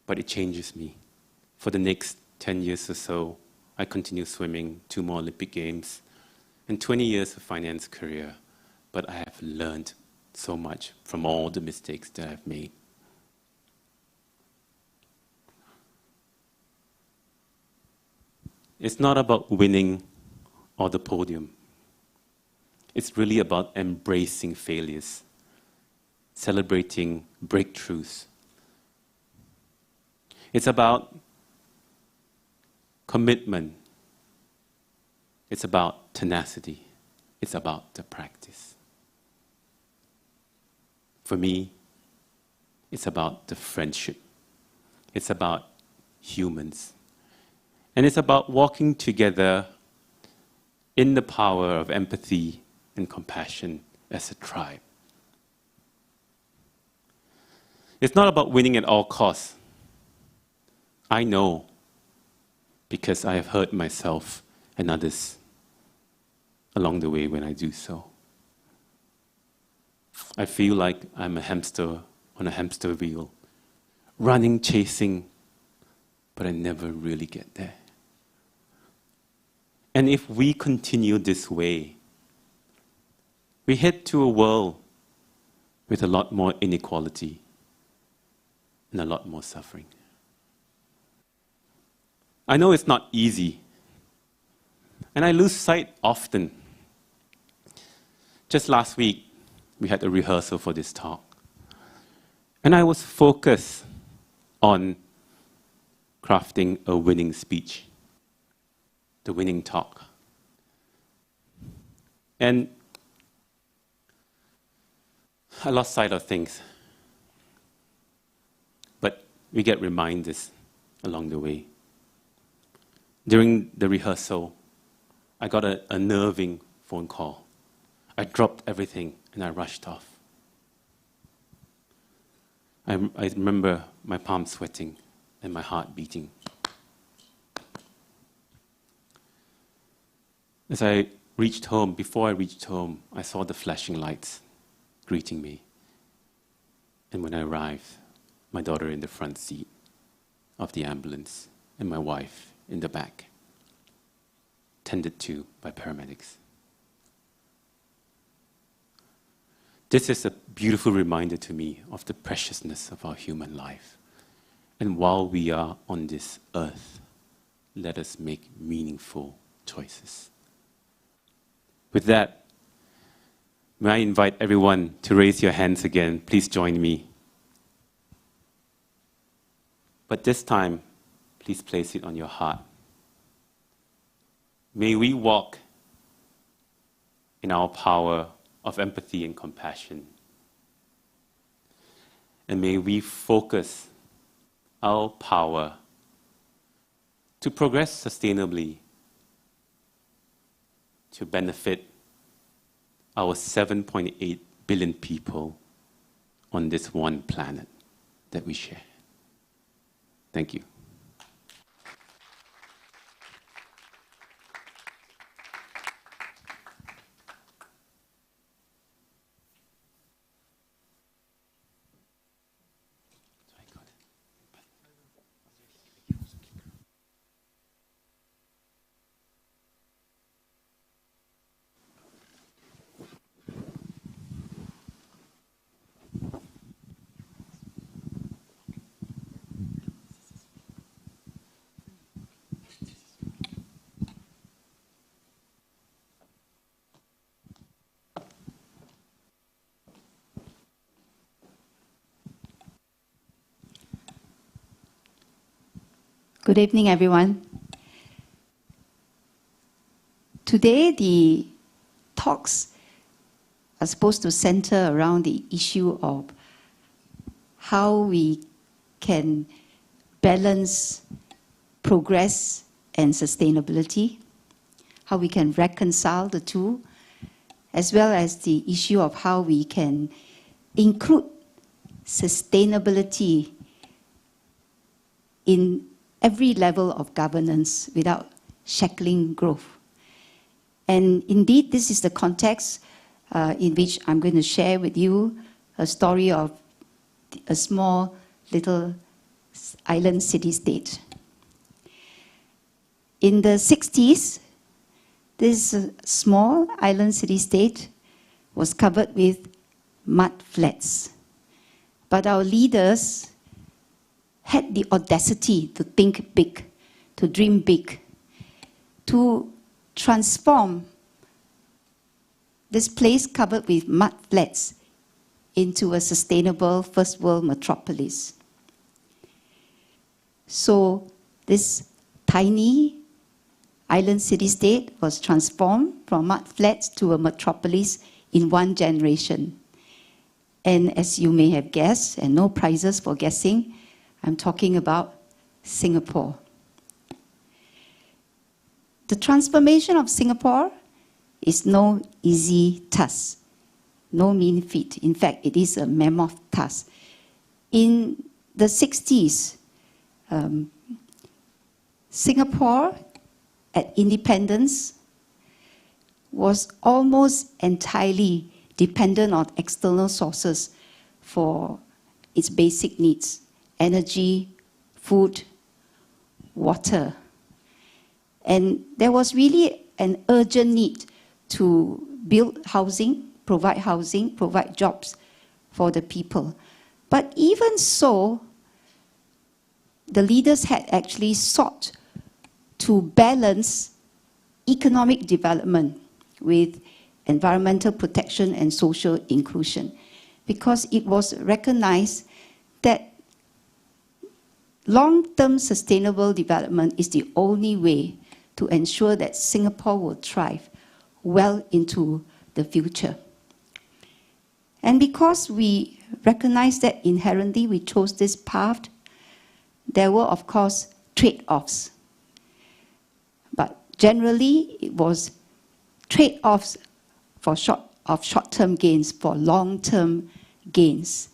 But it changes me. For the next 10 years or so, I continue swimming, 2 more Olympic Games, and 20 years of finance career. But I have learned so much from all the mistakes that I've made. It's not about winning or the podium. It's really about embracing failures, celebrating breakthroughs. It's about commitment. It's about tenacity. It's about the practice. For me, it's about the friendship. It's about humans. And it's about walking together in the power of empathy and compassion as a tribe. It's not about winning at all costs. I know, because I have hurt myself and others along the way when I do so. I feel like I'm a hamster on a hamster wheel, running, chasing, but I never really get there. And if we continue this way, we head to a world with a lot more inequality and a lot more suffering. I know it's not easy, and I lose sight often. Just last week, we had a rehearsal for this talk, and I was focused on crafting a winning speech, the winning talk. And I lost sight of things. But we get reminders along the way. During the rehearsal, I got a unnerving phone call. I dropped everything and I rushed off. I remember my palms sweating and my heart beating. As I reached home, before I reached home, I saw the flashing lights greeting me. And when I arrived, my daughter in the front seat of the ambulance and my wife in the back, tended to by paramedics. This is a beautiful reminder to me of the preciousness of our human life. And while we are on this earth, let us make meaningful choices. With that, may I invite everyone to raise your hands again. Please join me. But this time, please place it on your heart. May we walk in our power of empathy and compassion. And may we focus our power to progress sustainably, to benefit our 7.8 billion people on this one planet that we share. Thank you. Good evening, everyone. Today, the talks are supposed to center around the issue of how we can balance progress and sustainability, how we can reconcile the two, as well as the issue of how we can include sustainability in every level of governance without shackling growth. And indeed, this is the context in which I'm going to share with you a story of a small little island city-state. In the 60s, this small island city-state was covered with mud flats. But our leaders had the audacity to think big, to dream big, to transform this place covered with mud flats into a sustainable first world metropolis. So this tiny island city-state was transformed from mud flats to a metropolis in 1 generation. And as you may have guessed, and no prizes for guessing, I'm talking about Singapore. The transformation of Singapore is no easy task, no mean feat. In fact, it is a mammoth task. In the 60s, Singapore at independence was almost entirely dependent on external sources for its basic needs: energy, food, water. And there was really an urgent need to build housing, provide jobs for the people. But even so, the leaders had actually sought to balance economic development with environmental protection and social inclusion, because it was recognized that long-term sustainable development is the only way to ensure that Singapore will thrive well into the future. And because we recognize that inherently we chose this path, there were, of course, trade-offs. But generally, it was trade-offs of short-term gains for long-term gains.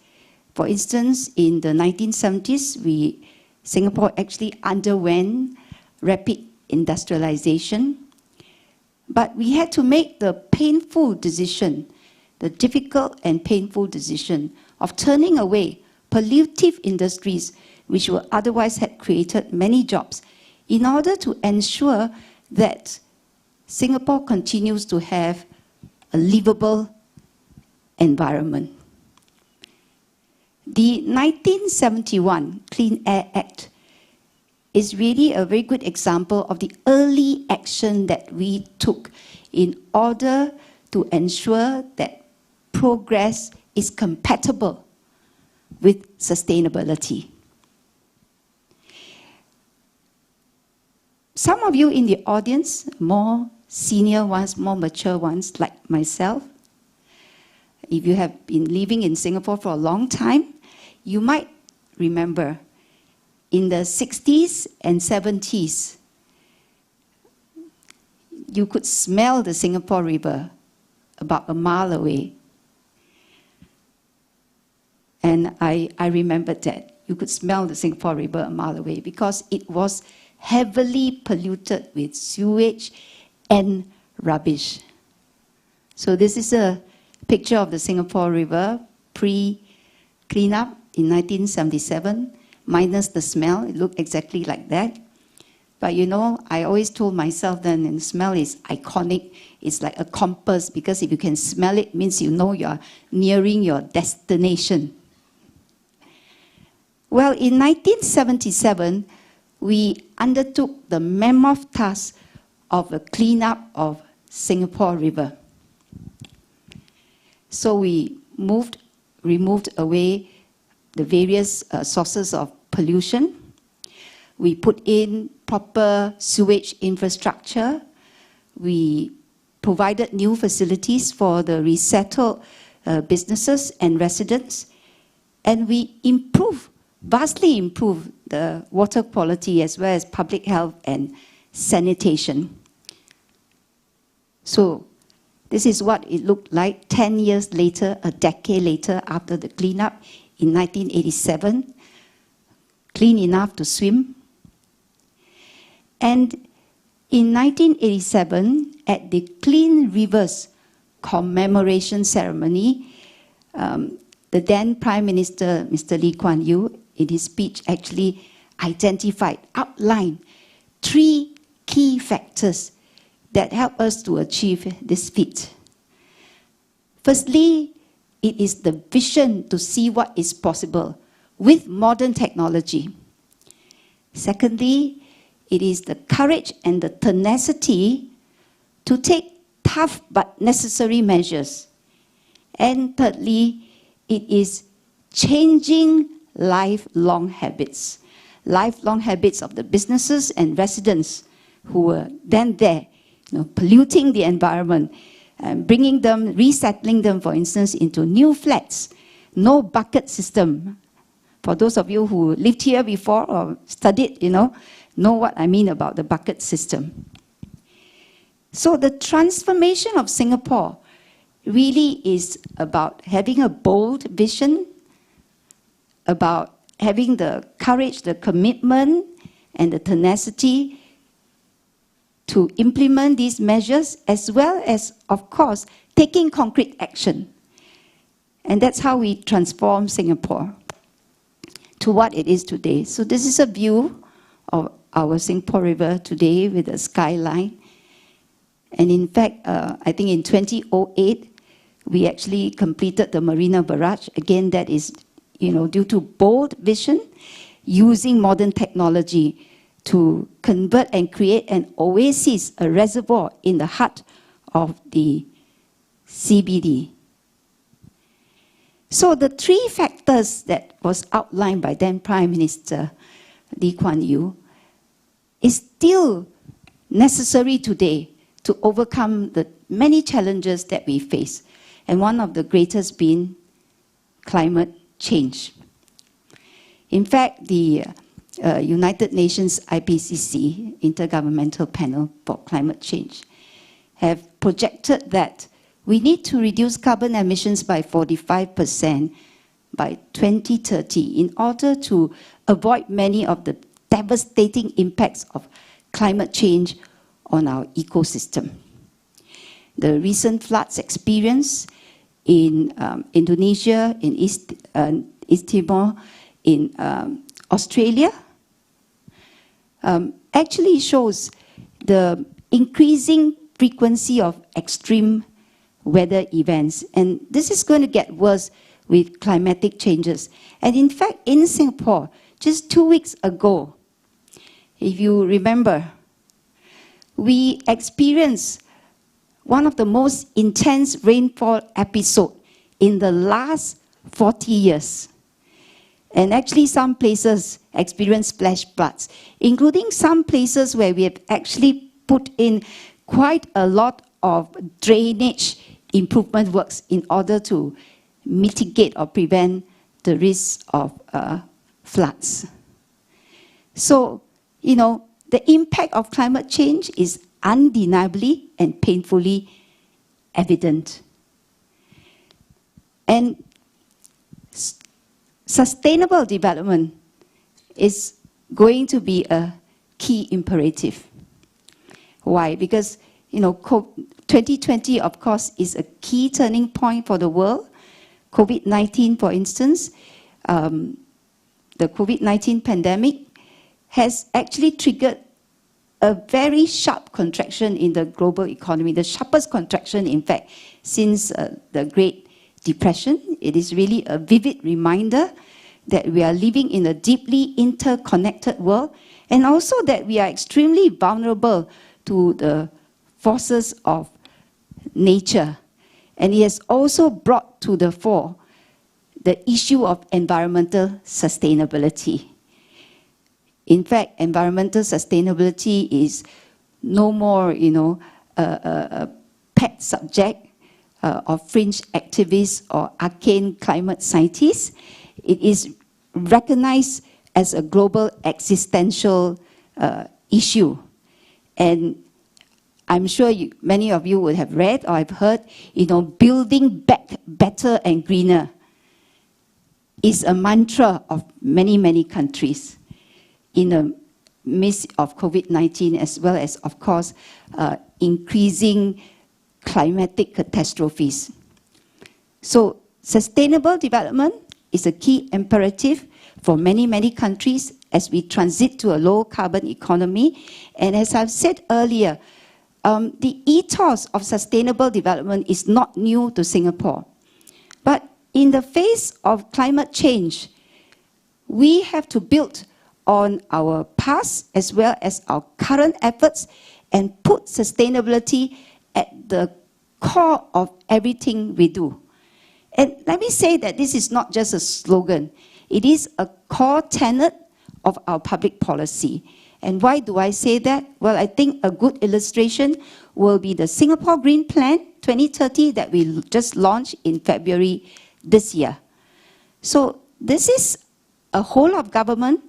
For instance, in the 1970s, Singapore actually underwent rapid industrialization. But we had to make the painful decision, the difficult and painful decision of turning away pollutive industries which would otherwise have created many jobs in order to ensure that Singapore continues to have a livable environment. The 1971 Clean Air Act is really a very good example of the early action that we took in order to ensure that progress is compatible with sustainability. Some of you in the audience, more senior ones, more mature ones, like myself, if you have been living in Singapore for a long time, you might remember in the 60s and 70s, you could smell the Singapore River about a mile away. And I remembered that. You could smell the Singapore River a mile away because it was heavily polluted with sewage and rubbish. So this is a picture of the Singapore River pre-cleanup in 1977, minus the smell. It looked exactly like that. But you know, I always told myself then, and the smell is iconic. It's like a compass, because if you can smell it, it means you know you're nearing your destination. Well, in 1977, we undertook the mammoth task of a cleanup of Singapore River. So we removed away the various sources of pollution. We put in proper sewage infrastructure. We provided new facilities for the resettled businesses and residents. And we vastly improved the water quality as well as public health and sanitation. So this is what it looked like 10 years later, a decade later, after the cleanup in 1987. Clean enough to swim. And in 1987, at the Clean Rivers commemoration ceremony, the then Prime Minister, Mr. Lee Kuan Yew, in his speech actually outlined 3 key factors that help us to achieve this feat. Firstly, it is the vision to see what is possible with modern technology. Secondly, it is the courage and the tenacity to take tough but necessary measures. And thirdly, it is changing lifelong habits of the businesses and residents who were then there, polluting the environment, bringing them, resettling them, for instance, into new flats, no bucket system. For those of you who lived here before or studied, know what I mean about the bucket system. So the transformation of Singapore really is about having a bold vision, about having the courage, the commitment, and the tenacity to implement these measures, as well as, of course, taking concrete action. And that's how we transform Singapore to what it is today. So this is a view of our Singapore River today with a skyline. And in fact, I think in 2008, we actually completed the Marina Barrage. Again, that is, due to bold vision, using modern technology to convert and create an oasis, a reservoir in the heart of the CBD. So the 3 factors that was outlined by then Prime Minister Lee Kuan Yew is still necessary today to overcome the many challenges that we face. And one of the greatest being climate change. In fact, the United Nations IPCC, Intergovernmental Panel for Climate Change, have projected that we need to reduce carbon emissions by 45% by 2030 in order to avoid many of the devastating impacts of climate change on our ecosystem. The recent floods experienced in Indonesia, in East Timor, in Australia, actually shows the increasing frequency of extreme weather events. And this is going to get worse with climatic changes. And in fact, in Singapore, just 2 weeks ago, if you remember, we experienced one of the most intense rainfall episodes in the last 40 years. And actually some places experienced flash floods, including some places where we have actually put in quite a lot of drainage improvement works in order to mitigate or prevent the risk of floods. So, the impact of climate change is undeniably and painfully evident. And sustainable development is going to be a key imperative. Why? Because 2020, of course, is a key turning point for the world. COVID-19, for instance, the COVID-19 pandemic has actually triggered a very sharp contraction in the global economy, the sharpest contraction, in fact, since the Great Depression. It is really a vivid reminder that we are living in a deeply interconnected world, and also that we are extremely vulnerable to the forces of nature. And it has also brought to the fore the issue of environmental sustainability. In fact, environmental sustainability is no more, a pet subject of fringe activists or arcane climate scientists. It is recognized as a global existential issue. And I'm sure many of you would have read or have heard, building back better and greener is a mantra of many, many countries in the midst of COVID-19, as well as, of course, increasing climatic catastrophes. So sustainable development is a key imperative for many, many countries as we transit to a low-carbon economy. And as I've said earlier, the ethos of sustainable development is not new to Singapore. But in the face of climate change, we have to build on our past as well as our current efforts and put sustainability at the core of everything we do. And let me say that this is not just a slogan. It is a core tenet of our public policy. And why do I say that? Well, I think a good illustration will be the Singapore Green Plan 2030 that we just launched in February this year. So this is a whole of government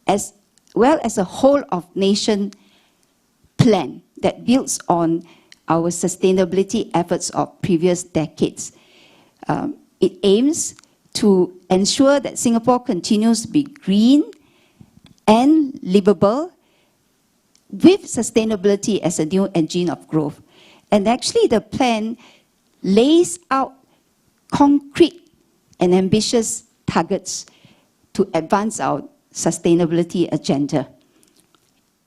as well as a whole of nation plan that builds on our sustainability efforts of previous decades. It aims to ensure that Singapore continues to be green and livable with sustainability as a new engine of growth. And actually the plan lays out concrete and ambitious targets to advance our sustainability agenda.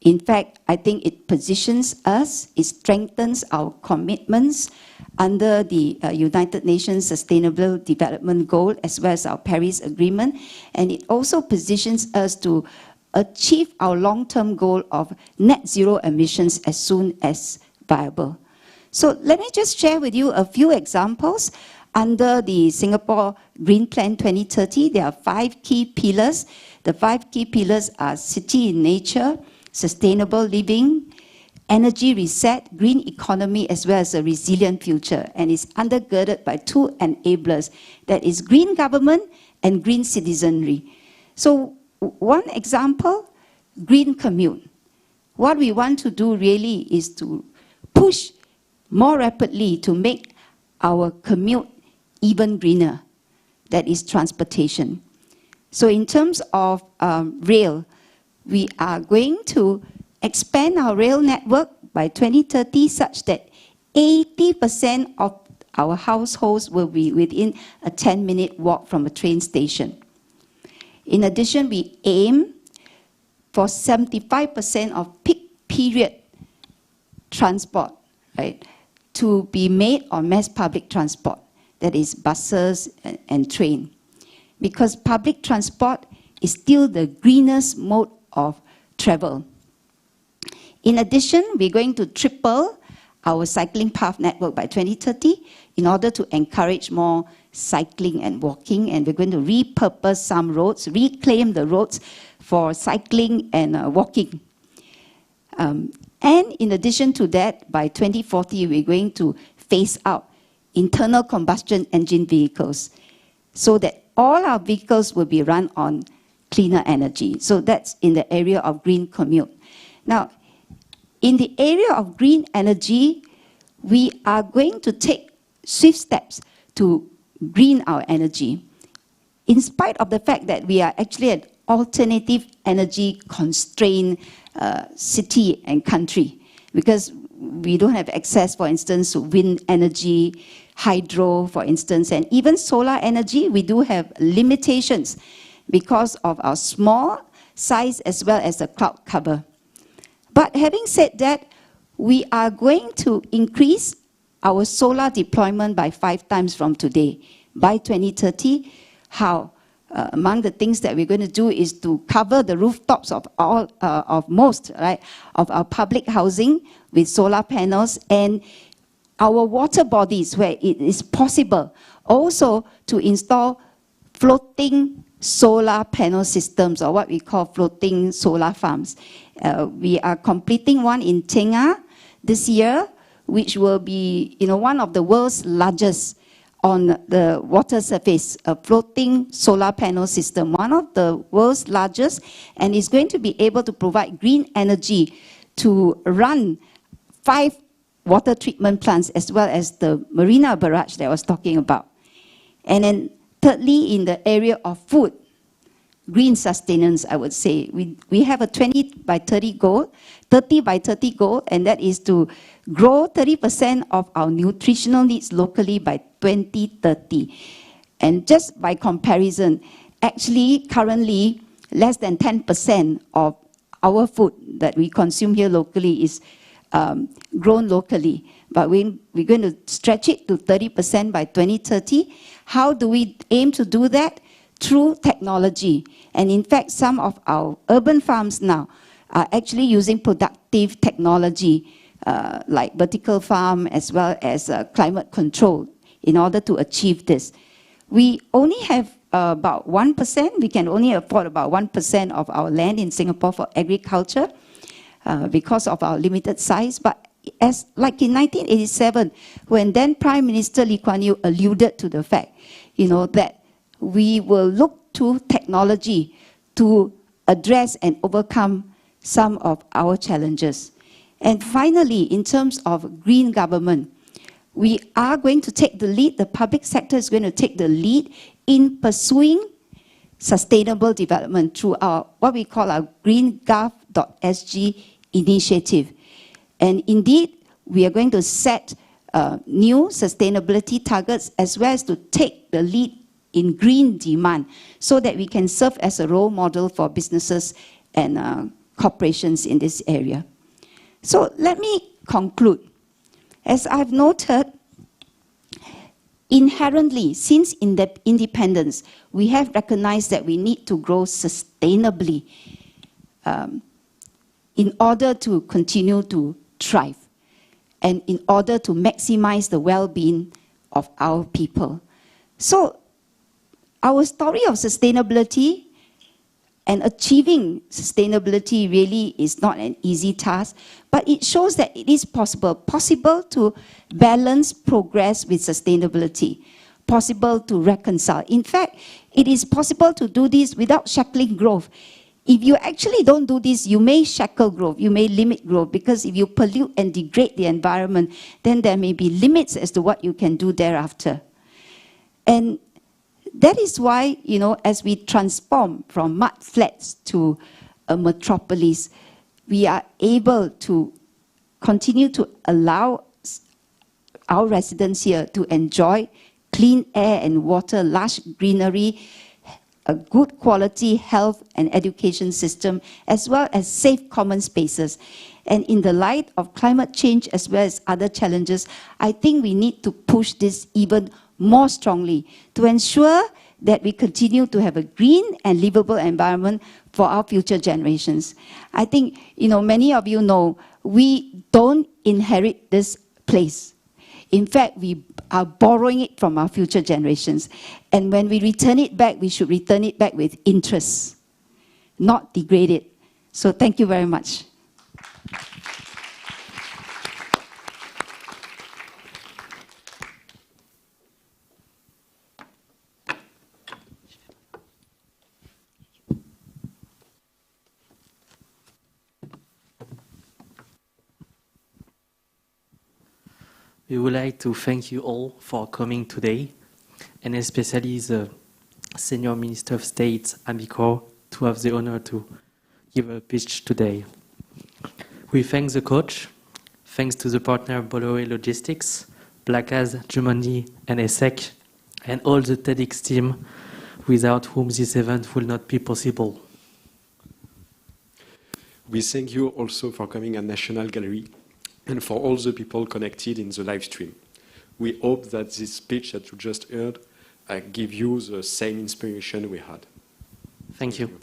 In fact, I think it positions us, it strengthens our commitments under the United Nations Sustainable Development Goal as well as our Paris Agreement, and it also positions us to achieve our long-term goal of net zero emissions as soon as viable. So let me just share with you a few examples. Under the Singapore Green Plan 2030, there are 5 key pillars. The 5 key pillars are city in nature, sustainable living, energy reset, green economy, as well as a resilient future. And it's undergirded by 2 enablers, that is green government and green citizenry. So one example, green commute. What we want to do really is to push more rapidly to make our commute even greener, that is transportation. So in terms of rail, we are going to expand our rail network by 2030 such that 80% of our households will be within a 10-minute walk from a train station. In addition, we aim for 75% of peak period transport, right, to be made on mass public transport, that is buses and train. Because public transport is still the greenest mode of travel. In addition, we're going to triple our cycling path network by 2030 in order to encourage more cycling and walking, and we're going to repurpose some roads, reclaim the roads for cycling and walking. And in addition to that, by 2040, we're going to phase out internal combustion engine vehicles so that all our vehicles will be run on cleaner energy. So that's in the area of green commute. Now, in the area of green energy, we are going to take swift steps to green our energy, in spite of the fact that we are actually an alternative energy constrained city and country, because we don't have access, for instance, to wind energy, hydro, for instance, and even solar energy. We do have limitations because of our small size as well as the cloud cover. But having said that, we are going to increase our solar deployment by 5 times from today by 2030. How? Among the things that we're going to do is to cover the rooftops of most of our public housing with solar panels, and our water bodies where it is possible also to install floating solar panel systems, or what we call floating solar farms. We are completing one in Tenga this year, which will be one of the world's largest on the water surface, a floating solar panel system, one of the world's largest, and is going to be able to provide green energy to run 5 water treatment plants, as well as the marina barrage that I was talking about. And then thirdly, in the area of food, green sustenance, I would say. We have a 20 by 30 goal, 30 by 30 goal, and that is to grow 30% of our nutritional needs locally by 2030. And just by comparison, actually, currently, less than 10% of our food that we consume here locally is grown locally. But we're going to stretch it to 30% by 2030. How do we aim to do that? Through technology. And in fact, some of our urban farms now are actually using productive technology, like vertical farm as well as climate control, in order to achieve this. We only have about 1%, we can only afford about 1% of our land in Singapore for agriculture because of our limited size. But like in 1987, when then Prime Minister Lee Kuan Yew alluded to the fact, that we will look to technology to address and overcome some of our challenges. And finally, in terms of green government, we are going to take the lead, the public sector is going to take the lead in pursuing sustainable development through our, what we call our greengov.sg initiative. And indeed, we are going to set new sustainability targets, as well as to take the lead in green demand, so that we can serve as a role model for businesses and corporations in this area. So let me conclude. As I've noted, inherently, since independence, we have recognized that we need to grow sustainably in order to continue to thrive, and in order to maximize the well-being of our people. So our story of sustainability and achieving sustainability really is not an easy task, but it shows that it is possible to balance progress with sustainability, possible to reconcile. In fact, it is possible to do this without shackling growth. If you actually don't do this, you may shackle growth, you may limit growth, because if you pollute and degrade the environment, then there may be limits as to what you can do thereafter. And that is why, as we transform from mud flats to a metropolis, we are able to continue to allow our residents here to enjoy clean air and water, lush greenery, a good quality health and education system, as well as safe common spaces. And in the light of climate change as well as other challenges, I think we need to push this even more strongly to ensure that we continue to have a green and livable environment for our future generations. I think, many of you know, we don't inherit this place. In fact, we are borrowing it from our future generations. And when we return it back, we should return it back with interest, not degrade it. So thank you very much. We would like to thank you all for coming today, and especially the Senior Minister of State, Khor, to have the honor to give a speech today. We thank the coach, thanks to the partner Bolloré Logistics, Blackas, Jumondi, and ESSEC, and all the TEDx team, without whom this event will not be possible. We thank you also for coming at National Gallery, and for all the people connected in the live stream. We hope that this speech that you just heard give you the same inspiration we had. Thank you.